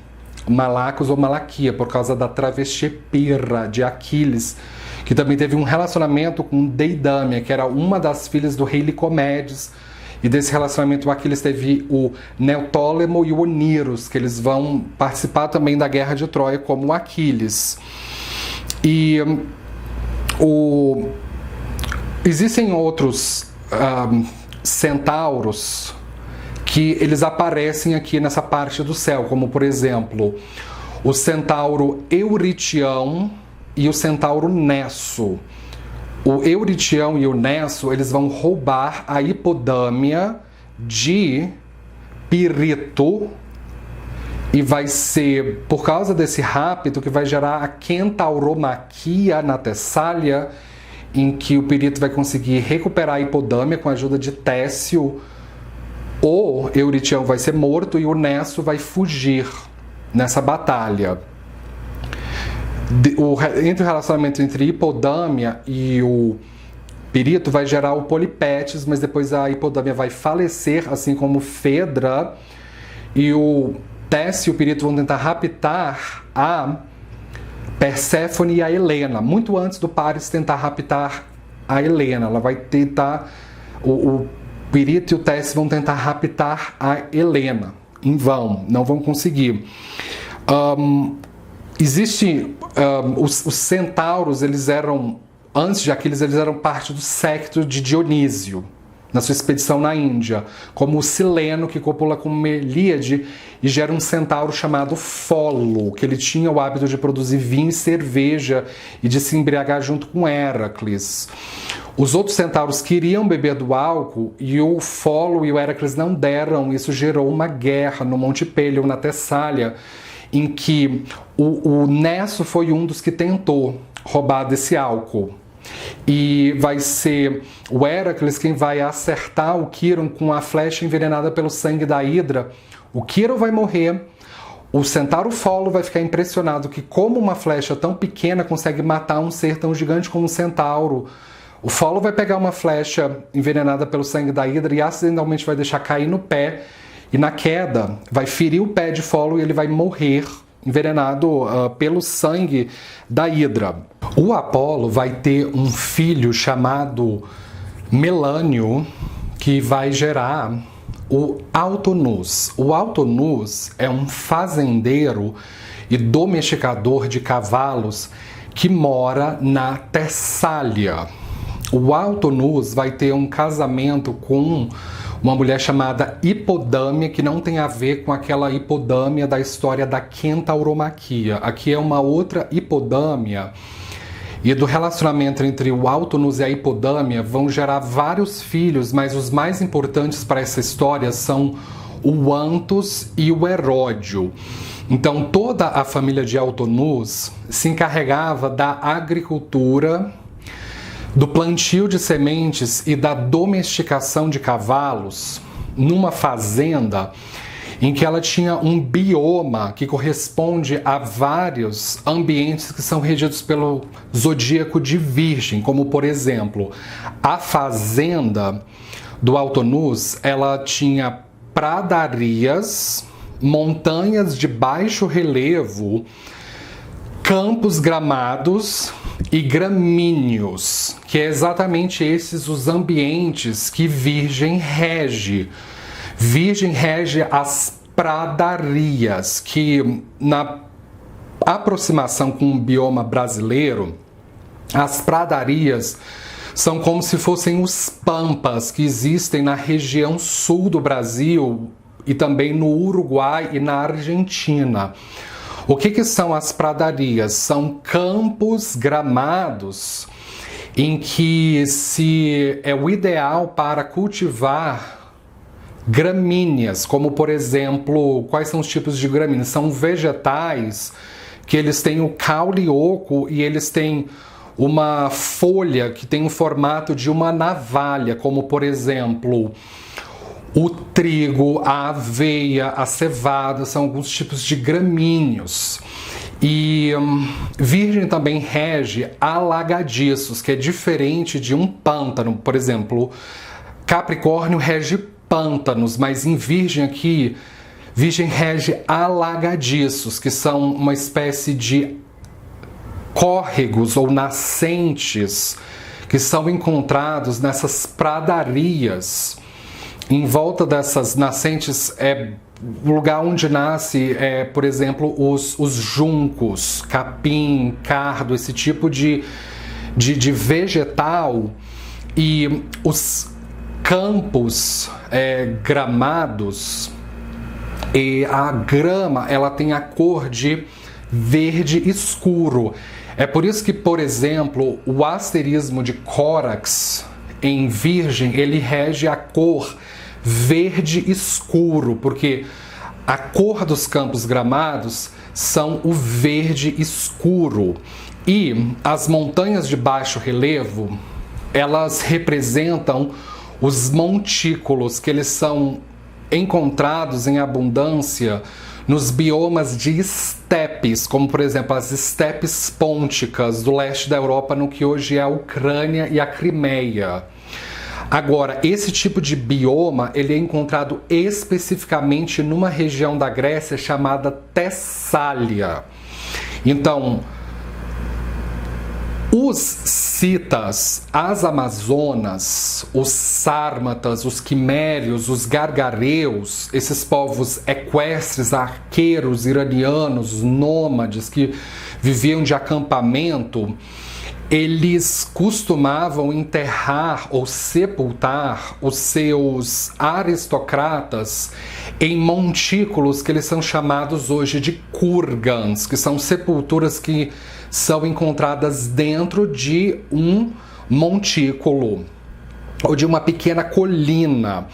Malacos ou Malaquia, por causa da travesti Pirra de Aquiles, que também teve um relacionamento com Deidamia, que era uma das filhas do rei Licomedes. E desse relacionamento o Aquiles teve o Neoptólemo e o Oniros, que eles vão participar também da Guerra de Troia como Aquiles. E existem outros centauros que eles aparecem aqui nessa parte do céu, como por exemplo o centauro Euritião e o centauro Nesso. O Euritião e o Nesso, eles vão roubar a hipodâmia de Pirito, e vai ser por causa desse rapto que vai gerar a quentauromaquia na Tessália, em que o Pirito vai conseguir recuperar a hipodâmia com a ajuda de Técio. O Euritião vai ser morto e o Nesso vai fugir nessa batalha. Entre o relacionamento entre Hipodâmia e o Pirito vai gerar o Polipetes, mas depois a Hipodâmia vai falecer, assim como Fedra, e o Técio e o Pirito vão tentar raptar a Perséfone e a Helena, muito antes do Paris tentar raptar a Helena. Ela vai tentar, o Pirito e o Técio vão tentar raptar a Helena, em vão, não vão conseguir. Os centauros, eles eram, antes de Aquiles, eles eram parte do séquito de Dionísio, na sua expedição na Índia, como o Sileno, que copula com Melíade e gera um centauro chamado Folo, que ele tinha o hábito de produzir vinho e cerveja e de se embriagar junto com Héracles. Os outros centauros queriam beber do álcool e o Folo e o Héracles não deram. Isso gerou uma guerra no Monte Pelion, na Tessália, em que o Nesso foi um dos que tentou roubar desse álcool. E vai ser o Héracles quem vai acertar o Quirón com a flecha envenenada pelo sangue da Hidra. O Quirón vai morrer. O centauro Folo vai ficar impressionado que como uma flecha tão pequena consegue matar um ser tão gigante como um centauro. O Folo vai pegar uma flecha envenenada pelo sangue da Hidra e acidentalmente vai deixar cair no pé. E na queda vai ferir o pé de Folo e ele vai morrer envenenado pelo sangue da Hidra. O Apolo vai ter um filho chamado Melânio, que vai gerar o Autonus. O Autonus é um fazendeiro e domesticador de cavalos que mora na Tessália. O Autonus vai ter um casamento com uma mulher chamada Hipodâmia, que não tem a ver com aquela Hipodâmia da história da Quentauromaquia. Aqui é uma outra Hipodâmia. E do relacionamento entre o Autonus e a Hipodâmia vão gerar vários filhos, mas os mais importantes para essa história são o Antus e o Heródio. Então toda a família de Autonus se encarregava da agricultura, do plantio de sementes e da domesticação de cavalos numa fazenda em que ela tinha um bioma que corresponde a vários ambientes que são regidos pelo zodíaco de Virgem, como por exemplo, a fazenda do Autonus, ela tinha pradarias, montanhas de baixo relevo, campos gramados e gramíneos, que é exatamente esses os ambientes que Virgem rege. Virgem rege as pradarias, que na aproximação com o bioma brasileiro, as pradarias são como se fossem os pampas que existem na região sul do Brasil e também no Uruguai e na Argentina. O que são as pradarias? São campos gramados em que é o ideal para cultivar gramíneas, como por exemplo, quais são os tipos de gramíneas? São vegetais que eles têm o caule oco e eles têm uma folha que tem o formato de uma navalha, como por exemplo o trigo, a aveia, a cevada, são alguns tipos de gramíneos. E Virgem também rege alagadiços, que é diferente de um pântano. Por exemplo, Capricórnio rege pântanos, mas em Virgem aqui, Virgem rege alagadiços, que são uma espécie de córregos ou nascentes que são encontrados nessas pradarias. Em volta dessas nascentes é o lugar onde nasce, por exemplo, os juncos, capim, cardo, esse tipo de vegetal. E os campos gramados, e a grama ela tem a cor de verde escuro. É por isso que, por exemplo, o asterismo de Córax em Virgem, ele rege a cor verde escuro, porque a cor dos campos gramados são o verde escuro. E as montanhas de baixo relevo, elas representam os montículos, que eles são encontrados em abundância nos biomas de estepes, como por exemplo as estepes pônticas do leste da Europa, no que hoje é a Ucrânia e a Crimeia. Agora, esse tipo de bioma, ele é encontrado especificamente numa região da Grécia chamada Tessália. Então, os citas, as amazonas, os sármatas, os quimérios, os gargareus, esses povos equestres, arqueiros, iranianos, nômades que viviam de acampamento, eles costumavam enterrar ou sepultar os seus aristocratas em montículos que eles são chamados hoje de kurgans, que são sepulturas que são encontradas dentro de um montículo ou de uma pequena colina.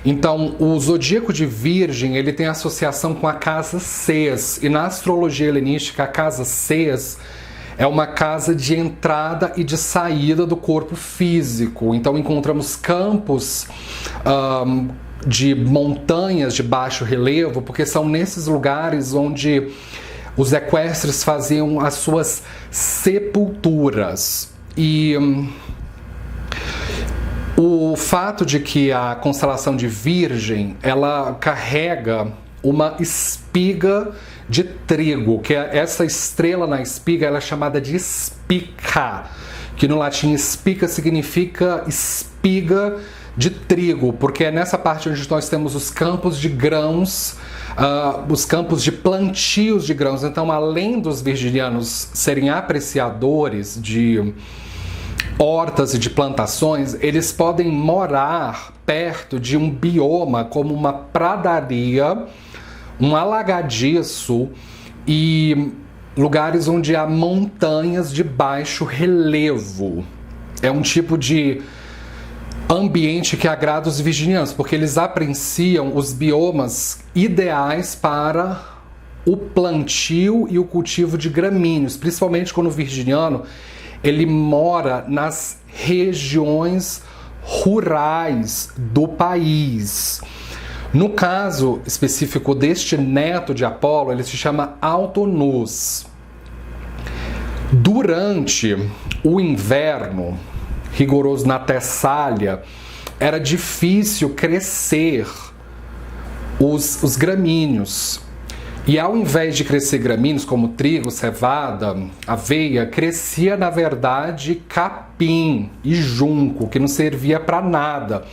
Então, o zodíaco de Virgem, ele tem associação com a casa Cés, e na astrologia helenística, a casa Cés é uma casa de entrada e de saída do corpo físico. Então, encontramos campos de montanhas de baixo relevo, porque são nesses lugares onde os equestres faziam as suas sepulturas. E o fato de que a constelação de Virgem, ela carrega uma espiga de trigo, que é essa estrela na espiga, ela é chamada de spica, que no latim spica significa espiga de trigo, porque é nessa parte onde nós temos os campos de grãos, os campos de plantios de grãos. Então, além dos virginianos serem apreciadores de hortas e de plantações, eles podem morar perto de um bioma como uma pradaria, um alagadiço e lugares onde há montanhas de baixo relevo. É um tipo de ambiente que agrada os virginianos, porque eles apreciam os biomas ideais para o plantio e o cultivo de gramíneos, principalmente quando o virginiano ele mora nas regiões rurais do país. No caso específico deste neto de Apolo, ele se chama Autonus. Durante o inverno rigoroso na Tessália, era difícil crescer os gramíneos. E ao invés de crescer gramíneos como trigo, cevada, aveia, crescia na verdade capim e junco, que não servia para nada.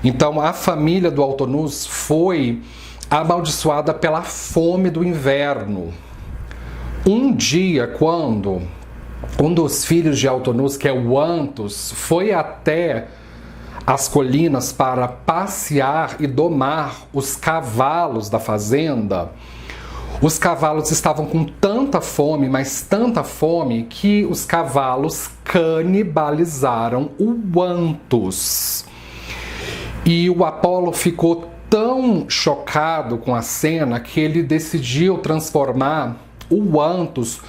Então a família do Autonus foi amaldiçoada pela fome do inverno. Um dia, quando um dos filhos de Autonus, que é o Antus, foi até as colinas para passear e domar os cavalos da fazenda, os cavalos estavam com tanta fome, mas tanta fome, que os cavalos canibalizaram o Antus. E o Apolo ficou tão chocado com a cena que ele decidiu transformar o Antus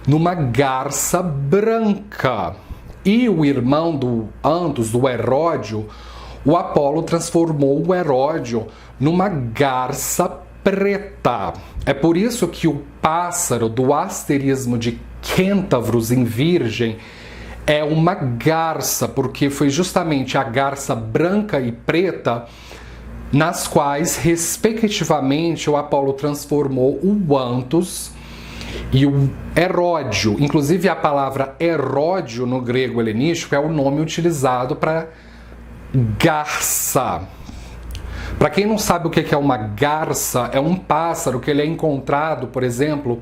numa garça branca. E o irmão do Antus, do Heródio, o Apolo transformou o Heródio numa garça preta. É por isso que o pássaro do asterismo de Quentavros em Virgem é uma garça, porque foi justamente a garça branca e preta nas quais, respectivamente, o Apolo transformou o Antus e o Heródio. Inclusive, a palavra Heródio no grego helenístico é o nome utilizado para garça. Para quem não sabe o que é uma garça, é um pássaro que ele é encontrado, por exemplo,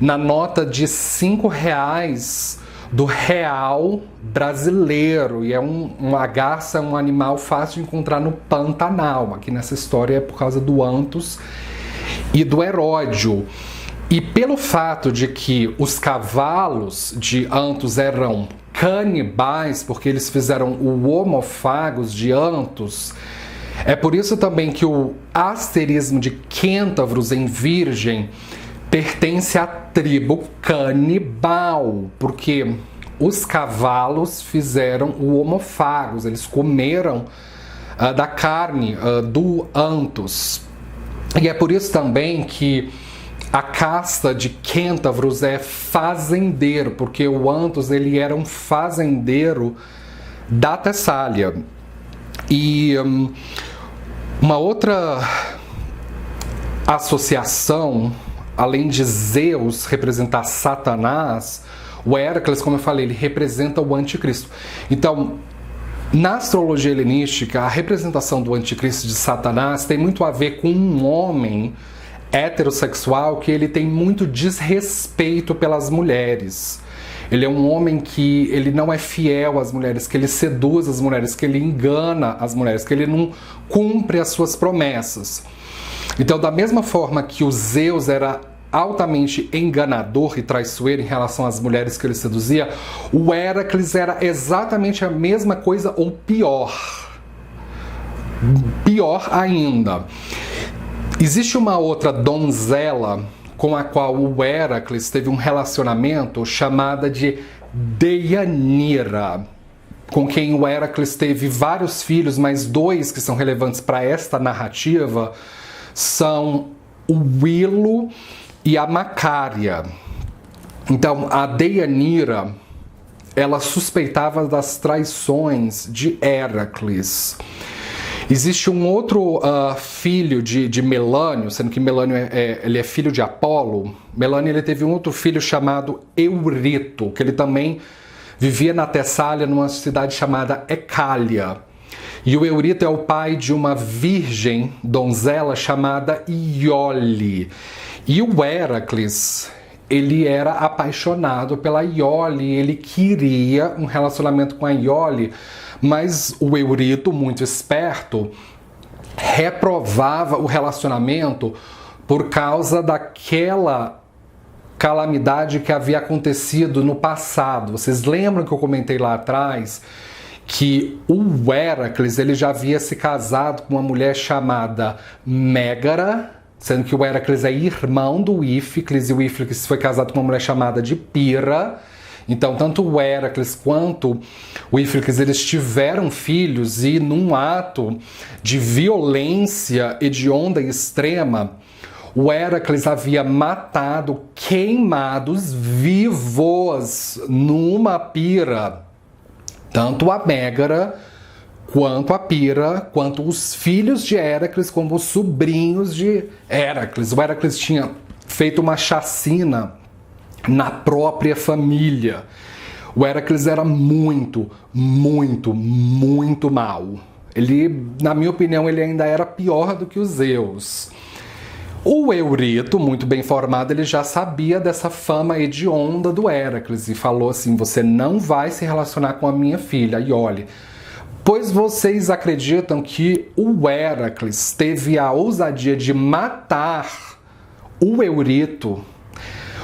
na nota de R$5 do real brasileiro. E uma garça é um animal fácil de encontrar no Pantanal. Aqui nessa história é por causa do Antus e do Heródio. E pelo fato de que os cavalos de Antus eram canibais, porque eles fizeram o homofagos de Antus, é por isso também que o asterismo de Quentavros em Virgem pertence à tribo canibal, porque os cavalos fizeram o homofagos, eles comeram da carne do Antus. E é por isso também que a casta de Quentavros é fazendeiro, porque o Antus ele era um fazendeiro da Tessália. E uma outra associação, além de Zeus representar Satanás, o Hércules, como eu falei, ele representa o anticristo. Então, na astrologia helenística, a representação do anticristo de Satanás tem muito a ver com um homem heterossexual que ele tem muito desrespeito pelas mulheres. Ele é um homem que ele não é fiel às mulheres, que ele seduz as mulheres, que ele engana as mulheres, que ele não cumpre as suas promessas. Então, da mesma forma que o Zeus era altamente enganador e traiçoeiro em relação às mulheres que ele seduzia, o Héracles era exatamente a mesma coisa ou pior. Pior ainda. Existe uma outra donzela com a qual o Héracles teve um relacionamento chamada de Deianira, com quem o Héracles teve vários filhos, mas dois que são relevantes para esta narrativa são o Ilo e a Macária. Então, a Deianira, ela suspeitava das traições de Héracles. Existe um outro filho de Melânio, sendo que Melânio ele é filho de Apolo. Melânio ele teve um outro filho chamado Eurito, que ele também vivia na Tessália, numa cidade chamada Ecália. E o Eurito é o pai de uma virgem donzela chamada Iole. E o Héracles, ele era apaixonado pela Iole, ele queria um relacionamento com a Iole, mas o Eurito, muito esperto, reprovava o relacionamento por causa daquela calamidade que havia acontecido no passado. Vocês lembram que eu comentei lá atrás que o Héracles ele já havia se casado com uma mulher chamada Mégara, sendo que o Héracles é irmão do Íficles, e o Íficles foi casado com uma mulher chamada de Pira. Então, tanto o Héracles quanto o Íficles, eles tiveram filhos, e num ato de violência hedionda extrema, o Héracles havia matado queimados vivos numa pira tanto a Mégara quanto a Pira, quanto os filhos de Héracles, como os sobrinhos de Héracles. O Héracles tinha feito uma chacina na própria família. O Héracles era muito, muito, muito mau. Ele, na minha opinião, ele ainda era pior do que os Zeus. O Eurito, muito bem formado, ele já sabia dessa fama hedionda do Héracles e falou assim: você não vai se relacionar com a minha filha, Iole, pois vocês acreditam que o Héracles teve a ousadia de matar o Eurito.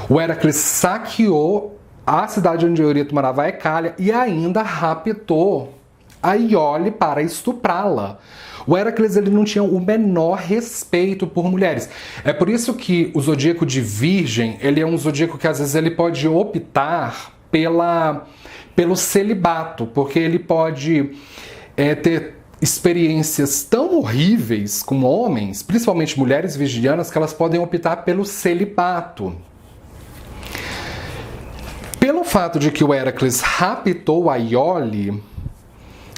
O Héracles saqueou a cidade onde o Eurito morava, a Ecália, e ainda raptou a Iole para estuprá-la. O Héracles ele não tinha o menor respeito por mulheres. É por isso que o zodíaco de Virgem, ele é um zodíaco que às vezes ele pode optar pelo celibato, porque ele pode ter experiências tão horríveis com homens, principalmente mulheres virginianas, que elas podem optar pelo celibato. Pelo fato de que o Héracles raptou a Iole,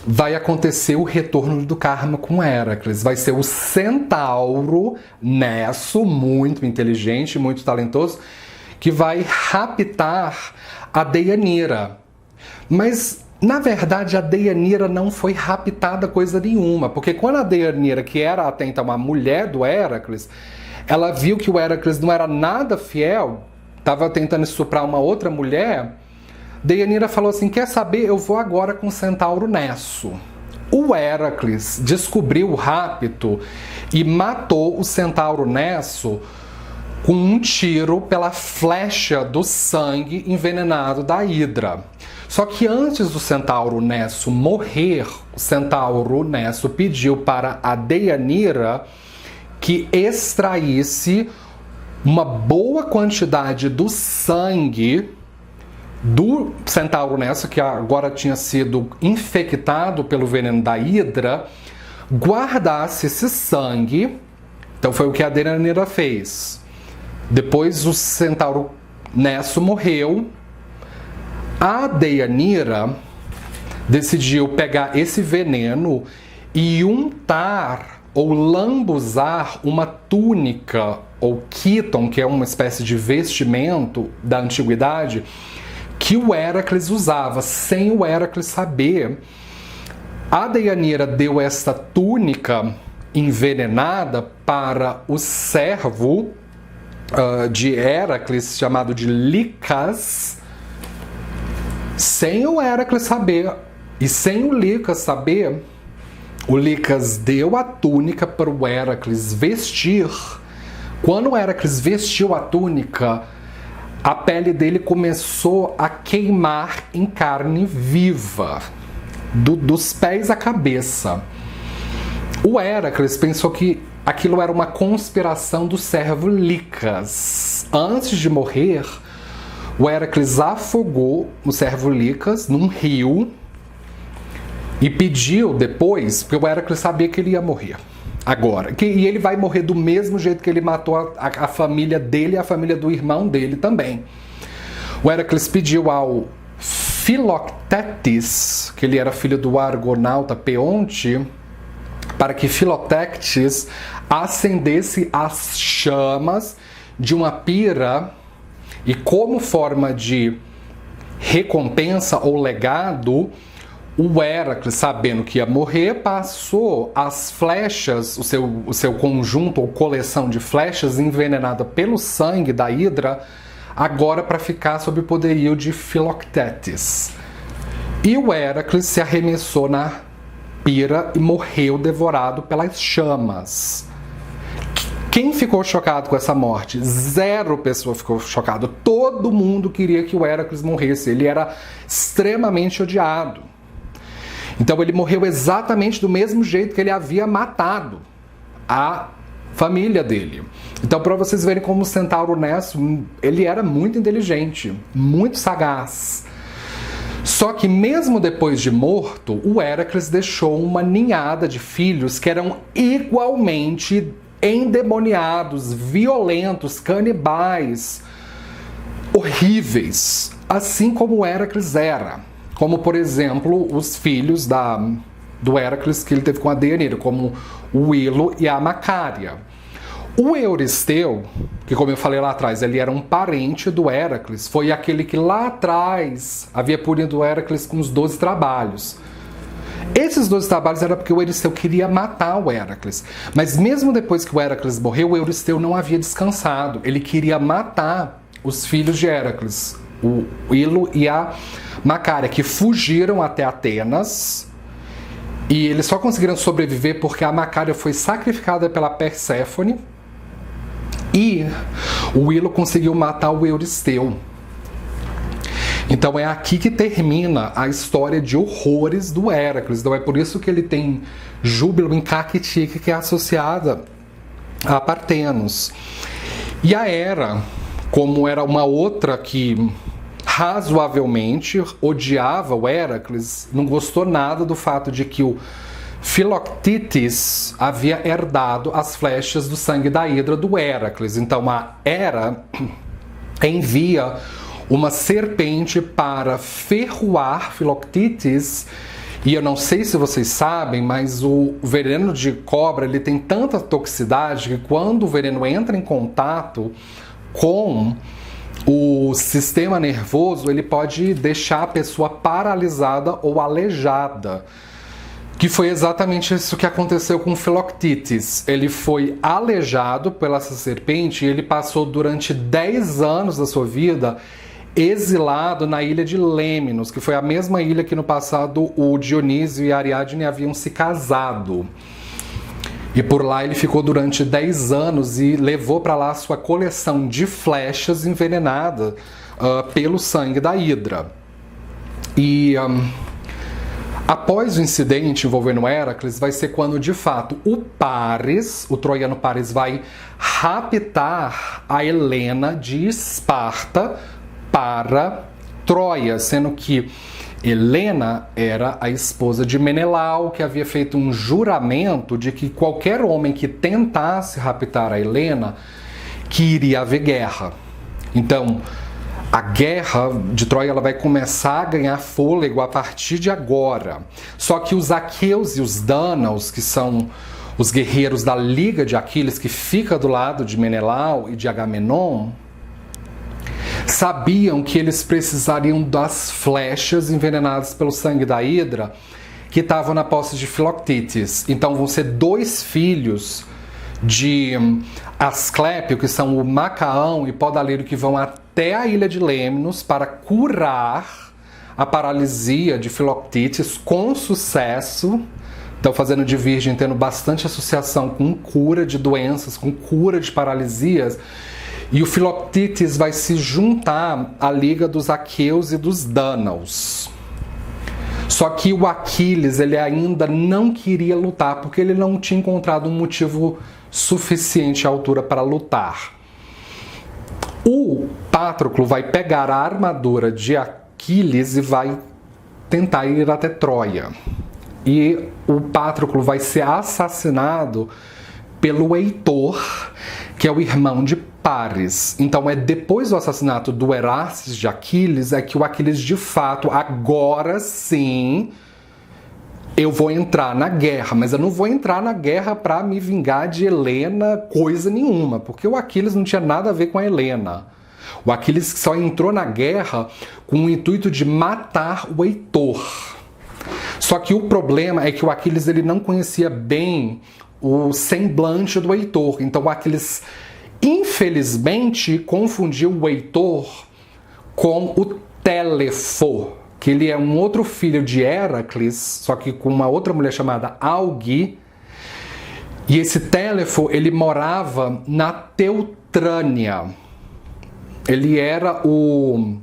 vai acontecer o retorno do karma com Héracles. Vai ser o centauro Nesso, muito inteligente, muito talentoso, que vai raptar a Deianira. Mas, na verdade, a Deianira não foi raptada coisa nenhuma, porque quando a Deianira, que era até então a mulher do Héracles, ela viu que o Héracles não era nada fiel, estava tentando estuprar uma outra mulher, Deianira falou assim: quer saber, eu vou agora com o centauro Nesso. O Héracles descobriu o rapto e matou o centauro Nesso com um tiro pela flecha do sangue envenenado da Hidra. Só que antes do centauro Nesso morrer, o centauro Nesso pediu para a Deianira que extraísse uma boa quantidade do sangue do centauro Nesso, que agora tinha sido infectado pelo veneno da Hidra, guardasse esse sangue. Então foi o que a Deianira fez. Depois o centauro Nesso morreu. A Deianira decidiu pegar esse veneno e untar ou lambuzar uma túnica ou quiton, que é uma espécie de vestimento da antiguidade, que o Héracles usava, sem o Héracles saber. A Deianira deu esta túnica envenenada para o servo de Héracles, chamado de Licas, Sem o Héracles saber e sem o Licas saber, o Licas deu a túnica para o Héracles vestir. Quando o Héracles vestiu a túnica, a pele dele começou a queimar em carne viva, dos pés à cabeça. O Héracles pensou que aquilo era uma conspiração do servo Licas. Antes de morrer, o Héracles afogou o servo Licas num rio e pediu depois, porque o Héracles sabia que ele ia morrer agora. E ele vai morrer do mesmo jeito que ele matou a família dele e a família do irmão dele também. O Héracles pediu ao Filoctetes, que ele era filho do argonauta Peonte, para que Filoctetes acendesse as chamas de uma pira e, como forma de recompensa ou legado, o Héracles, sabendo que ia morrer, passou as flechas, o seu conjunto ou coleção de flechas envenenada pelo sangue da Hidra, agora para ficar sob o poderio de Filoctetes. E o Héracles se arremessou na pira e morreu devorado pelas chamas. Quem ficou chocado com essa morte? 0 pessoa ficou chocado. Todo mundo queria que o Héracles morresse. Ele era extremamente odiado. Então ele morreu exatamente do mesmo jeito que ele havia matado a família dele. Então, para vocês verem como o Centauro Nesso, ele era muito inteligente, muito sagaz. Só que mesmo depois de morto, o Héracles deixou uma ninhada de filhos que eram igualmente endemoniados, violentos, canibais, horríveis, assim como o Héracles era. Como, por exemplo, os filhos do Héracles que ele teve com a Deianira, como o Ilo e a Macária. O Euristeu, que como eu falei lá atrás, ele era um parente do Héracles, foi aquele que lá atrás havia punido o Héracles com os 12 trabalhos. Esses 12 trabalhos era porque o Euristeu queria matar o Héracles. Mas mesmo depois que o Héracles morreu, o Euristeu não havia descansado. Ele queria matar os filhos de Héracles, o Ilo e a Macária, que fugiram até Atenas, e eles só conseguiram sobreviver porque a Macária foi sacrificada pela Perséfone e o Ilo conseguiu matar o Euristeu. Então é aqui que termina a história de horrores do Héracles. Então é por isso que ele tem júbilo em Caquitique, que é associada a Partenos. E a Hera, como era uma outra que razoavelmente odiava o Héracles, não gostou nada do fato de que o Filoctetes havia herdado as flechas do sangue da Hidra do Héracles. Então a Hera envia uma serpente para ferroar Filoctetes. E eu não sei se vocês sabem, mas o veneno de cobra ele tem tanta toxicidade que quando o veneno entra em contato com o sistema nervoso, ele pode deixar a pessoa paralisada ou aleijada. Que foi exatamente isso que aconteceu com Filoctetes. Ele foi aleijado pela essa serpente e ele passou durante 10 anos da sua vida exilado na ilha de Lemnos, que foi a mesma ilha que no passado o Dionísio e a Ariadne haviam se casado. E por lá ele ficou durante 10 anos e levou para lá a sua coleção de flechas envenenada pelo sangue da Hidra. E após o incidente envolvendo Héracles, vai ser quando de fato o Paris, o troiano Paris, vai raptar a Helena de Esparta para Troia, sendo que Helena era a esposa de Menelau, que havia feito um juramento de que qualquer homem que tentasse raptar a Helena, que iria haver guerra. Então, a guerra de Troia ela vai começar a ganhar fôlego a partir de agora. Só que os aqueus e os dánaos, que são os guerreiros da Liga de Aquiles, que fica do lado de Menelau e de Agamenon, sabiam que eles precisariam das flechas envenenadas pelo sangue da Hidra que estavam na posse de Filoctetes. Então vão ser 2 filhos de Asclépio, que são o Macaão e Podaliro, que vão até a ilha de Lemnos para curar a paralisia de Filoctetes com sucesso. Então, fazendo de Virgem, tendo bastante associação com cura de doenças, com cura de paralisias. E o Filoctetes vai se juntar à liga dos aqueus e dos dânaos. Só que o Aquiles, ele ainda não queria lutar, porque ele não tinha encontrado um motivo suficiente à altura para lutar. O Patroclo vai pegar a armadura de Aquiles e vai tentar ir até Troia. E o Patroclo vai ser assassinado pelo Heitor, que é o irmão de Paris. Então é depois do assassinato do Eraces de Aquiles é que o Aquiles, de fato, agora sim, eu vou entrar na guerra, mas eu não vou entrar na guerra para me vingar de Helena coisa nenhuma, porque o Aquiles não tinha nada a ver com a Helena. O Aquiles só entrou na guerra com o intuito de matar o Heitor. Só que o problema é que o Aquiles ele não conhecia bem o semblante do Heitor. Então o Aquiles, infelizmente, confundiu o Heitor com o Télepho, que ele é um outro filho de Heracles, só que com uma outra mulher chamada Algi. E esse Télepho, ele morava na Teutrânia. Ele era o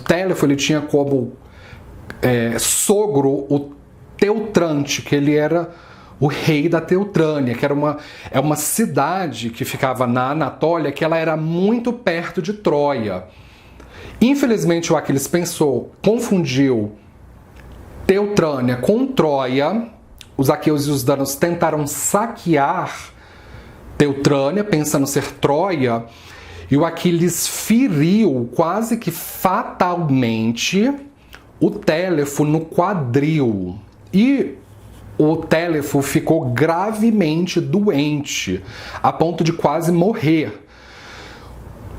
Télepho, ele tinha como sogro o Teutrante, que ele era o rei da Teutrânia, que era uma cidade que ficava na Anatólia, que ela era muito perto de Troia. Infelizmente o Aquiles confundiu Teutrânia com Troia. Os aqueus e os dânaos tentaram saquear Teutrânia, pensando ser Troia, e o Aquiles feriu quase que fatalmente o Télepho no quadril. E o Télepho ficou gravemente doente, a ponto de quase morrer.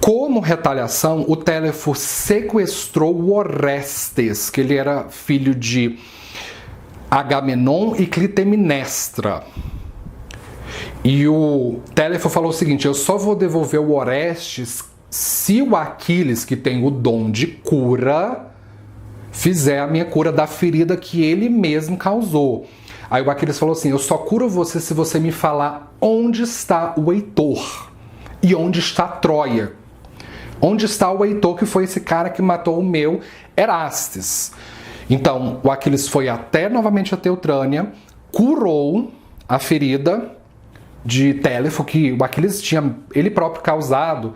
Como retaliação, o Télepho sequestrou o Orestes, que ele era filho de Agamenon e Clitemnestra. E o Télepho falou o seguinte: eu só vou devolver o Orestes se o Aquiles, que tem o dom de cura, fizer a minha cura da ferida que ele mesmo causou. Aí o Aquiles falou assim: eu só curo você se você me falar onde está o Heitor e onde está Troia. Onde está o Heitor, que foi esse cara que matou o meu Erastes. Então, o Aquiles foi até novamente a Teutrânia, curou a ferida de Télepho, que o Aquiles tinha ele próprio causado.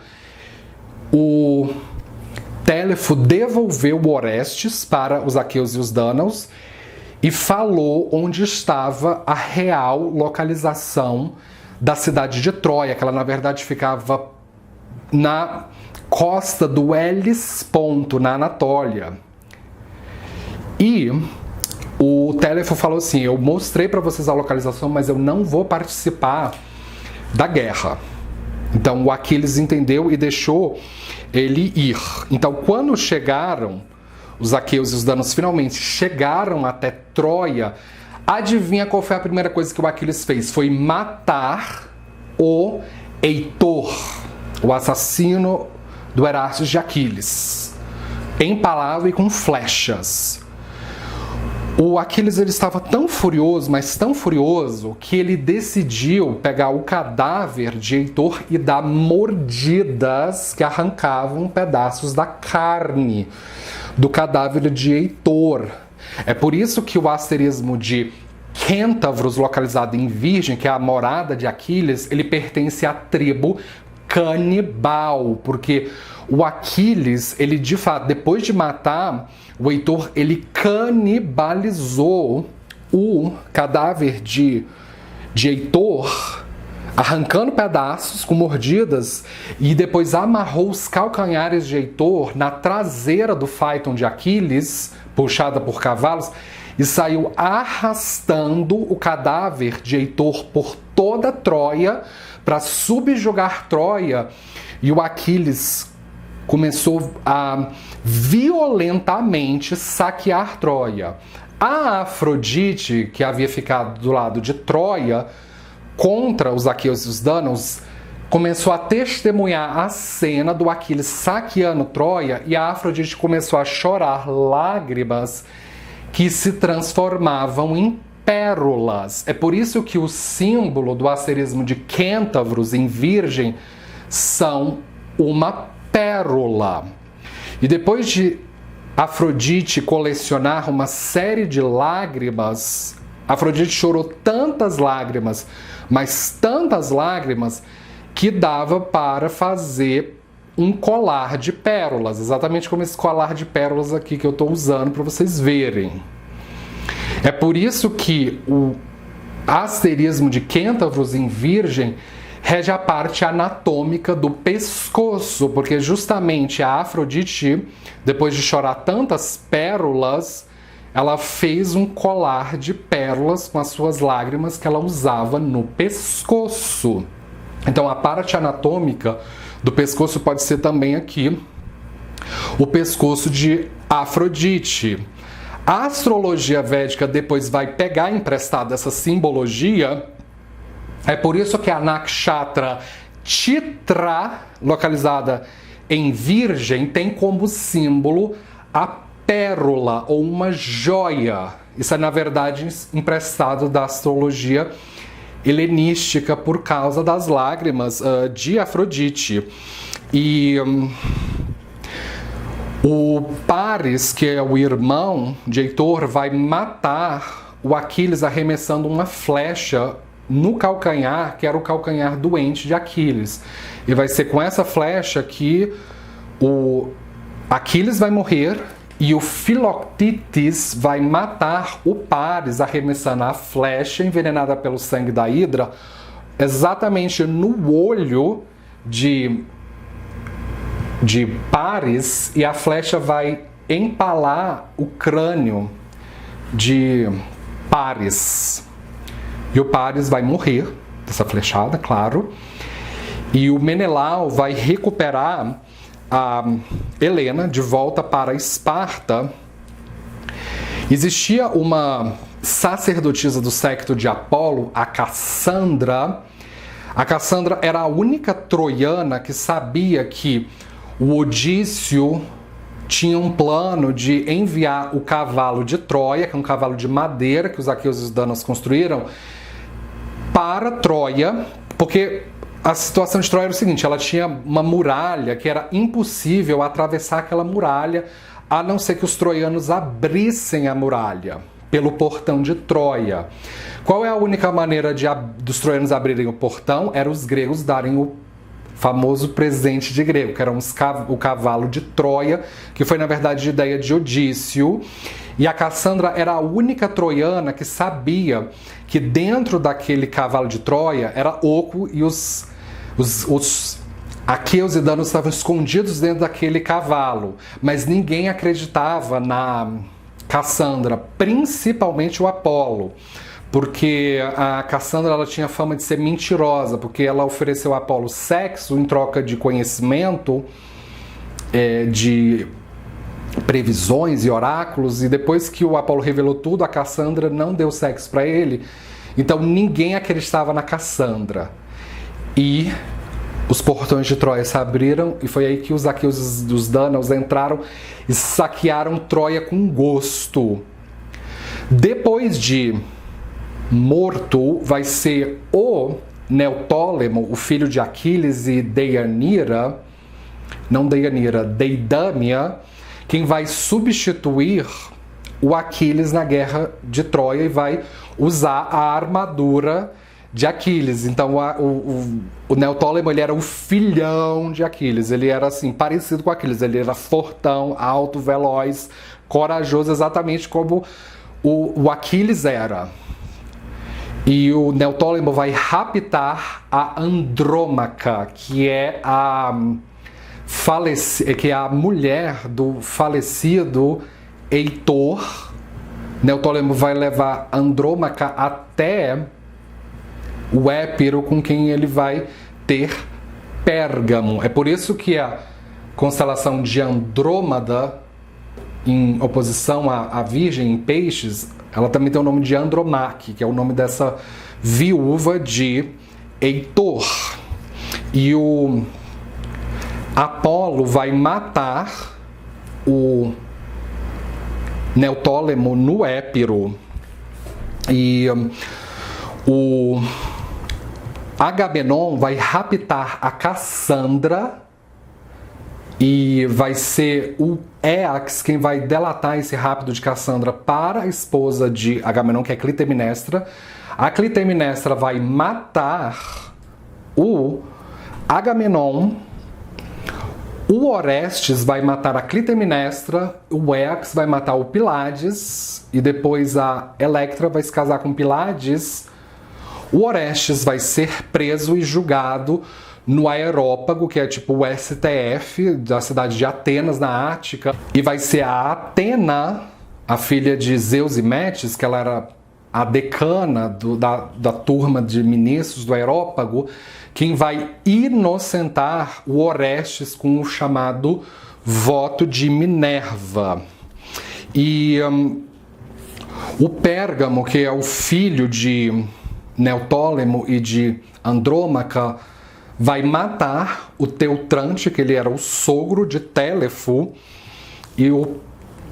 O Télepho devolveu o Orestes para os aqueus e os dânaos e falou onde estava a real localização da cidade de Troia, que ela na verdade ficava na costa do Hellesponto, na Anatólia. E o Télepho falou assim: eu mostrei para vocês a localização, mas eu não vou participar da guerra. Então o Aquiles entendeu e deixou ele ir. Então quando chegaram, os aqueus e os dânaos finalmente chegaram até Troia, adivinha qual foi a primeira coisa que o Aquiles fez? Foi matar o Heitor, o assassino do Eraces de Aquiles, empalado e com flechas. O Aquiles ele estava tão furioso, mas tão furioso, que ele decidiu pegar o cadáver de Heitor e dar mordidas que arrancavam pedaços da carne do cadáver de Heitor. É por isso que o asterismo de Quentavros, localizado em Virgem, que é a morada de Aquiles, ele pertence à tribo canibal, porque o Aquiles, ele de fato, depois de matar o Heitor, ele canibalizou o cadáver de Heitor, arrancando pedaços com mordidas, e depois amarrou os calcanhares de Heitor na traseira do Phaeton de Aquiles, puxada por cavalos, e saiu arrastando o cadáver de Heitor por toda Troia para subjugar Troia. E o Aquiles começou a violentamente saquear Troia. A Afrodite, que havia ficado do lado de Troia contra os aqueus e os dânaos, começou a testemunhar a cena do Aquiles saqueando Troia e a Afrodite começou a chorar lágrimas que se transformavam em pérolas. É por isso que o símbolo do asterismo de Quêntavros em Virgem são uma pérola. E depois de Afrodite colecionar uma série de lágrimas, Afrodite chorou tantas lágrimas, mas tantas lágrimas, que dava para fazer um colar de pérolas, exatamente como esse colar de pérolas aqui que eu estou usando para vocês verem. É por isso que o asterismo de Quêntavros em Virgem rege a parte anatômica do pescoço, porque justamente a Afrodite, depois de chorar tantas pérolas, ela fez um colar de pérolas com as suas lágrimas que ela usava no pescoço. Então a parte anatômica do pescoço pode ser também aqui o pescoço de Afrodite. A astrologia védica depois vai pegar emprestada essa simbologia. É por isso que a Nakshatra Chitra, localizada em Virgem, tem como símbolo a pérola ou uma joia. Isso é, na verdade, emprestado da astrologia helenística por causa das lágrimas de Afrodite. E o Paris, que é o irmão de Heitor, vai matar o Aquiles arremessando uma flecha no calcanhar, que era o calcanhar doente de Aquiles. E vai ser com essa flecha que o Aquiles vai morrer e o Filoctetes vai matar o Paris arremessando a flecha envenenada pelo sangue da Hidra exatamente no olho de Paris, e a flecha vai empalar o crânio de Paris. E o Paris vai morrer dessa flechada, claro. E o Menelau vai recuperar a Helena de volta para Esparta. Existia uma sacerdotisa do séquito de Apolo, a Cassandra. A Cassandra era a única troiana que sabia que o Odíssio tinha um plano de enviar o cavalo de Troia, que é um cavalo de madeira que os aqueus e os danos construíram, para Troia, porque a situação de Troia era o seguinte: ela tinha uma muralha que era impossível atravessar aquela muralha, a não ser que os troianos abrissem a muralha pelo portão de Troia. Qual é a única maneira dos troianos abrirem o portão? Era os gregos darem o famoso presente de grego, que era o cavalo de Troia, que foi na verdade a ideia de Odíssio. E a Cassandra era a única troiana que sabia que dentro daquele cavalo de Troia era oco, e os aqueus e danos estavam escondidos dentro daquele cavalo. Mas ninguém acreditava na Cassandra, principalmente o Apolo, porque a Cassandra ela tinha fama de ser mentirosa, porque ela ofereceu a Apolo sexo em troca de conhecimento, de previsões e oráculos, e depois que o Apolo revelou tudo, a Cassandra não deu sexo para ele. Então ninguém acreditava na Cassandra. E os portões de Troia se abriram, e foi aí que os aqueus e os dânaos entraram e saquearam Troia com gosto. Depois de morto, vai ser o Neoptólemo, o filho de Aquiles e Deidamia, quem vai substituir o Aquiles na guerra de Troia e vai usar a armadura de Aquiles. Então o Neoptólemo, ele era o filhão de Aquiles, ele era assim, parecido com Aquiles, ele era fortão, alto, veloz, corajoso, exatamente como o Aquiles era. E o Neoptólemo vai raptar a Andrômaca, que é a mulher do falecido Heitor. Neoptólemo vai levar Andrômaca até o Épiro, com quem ele vai ter Pérgamo. É por isso que a constelação de Andrômada, em oposição à Virgem em Peixes, ela também tem o nome de Andromaque, que é o nome dessa viúva de Heitor. E o Apolo vai matar o Neoptólemo no Épiro. E o Agamenon vai raptar a Cassandra e vai ser o Éax quem vai delatar esse rapto de Cassandra para a esposa de Agamenon, que é Clitemnestra. A Clitemnestra vai matar o Agamenon, o Orestes vai matar a Clitemnestra, o Éax vai matar o Pilades, e depois a Electra vai se casar com Pilades. O Orestes vai ser preso e julgado no Aerópago, que é tipo o STF da cidade de Atenas, na Ática, e vai ser a Atena, a filha de Zeus e Metis, que ela era a decana da turma de ministros do Aerópago, quem vai inocentar o Orestes com o chamado voto de Minerva. E o Pérgamo, que é o filho de Neoptólemo e de Andrômaca, vai matar o Teutrante, que ele era o sogro de Télefo, e o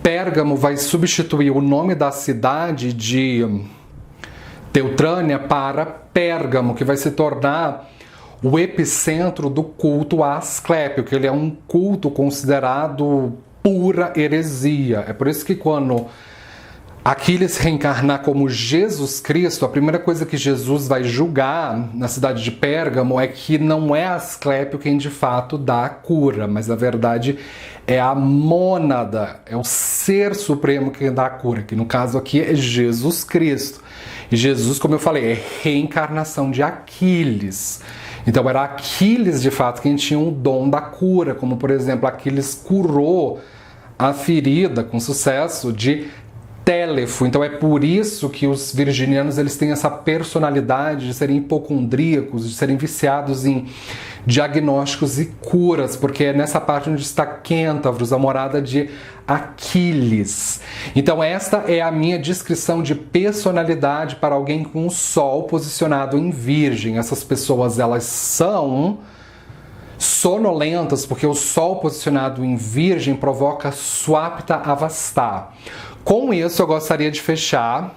Pérgamo vai substituir o nome da cidade de Teutrânia para Pérgamo, que vai se tornar o epicentro do culto a Asclépio, que ele é um culto considerado pura heresia. É por isso que quando Aquiles reencarnar como Jesus Cristo, a primeira coisa que Jesus vai julgar na cidade de Pérgamo é que não é Asclépio quem de fato dá a cura, mas na verdade é a mônada, é o ser supremo quem dá a cura, que no caso aqui é Jesus Cristo. E Jesus, como eu falei, é reencarnação de Aquiles. Então era Aquiles de fato quem tinha um dom da cura, como por exemplo, Aquiles curou a ferida com sucesso de Télefo. Então é por isso que os virginianos eles têm essa personalidade de serem hipocondríacos, de serem viciados em diagnósticos e curas, porque é nessa parte onde está Quentavros, a morada de Aquiles. Então esta é a minha descrição de personalidade para alguém com o Sol posicionado em Virgem. Essas pessoas elas são sonolentas, porque o Sol posicionado em Virgem provoca Swapta Avastha. Com isso, eu gostaria de fechar.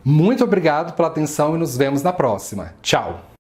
Muito obrigado pela atenção e nos vemos na próxima. Tchau!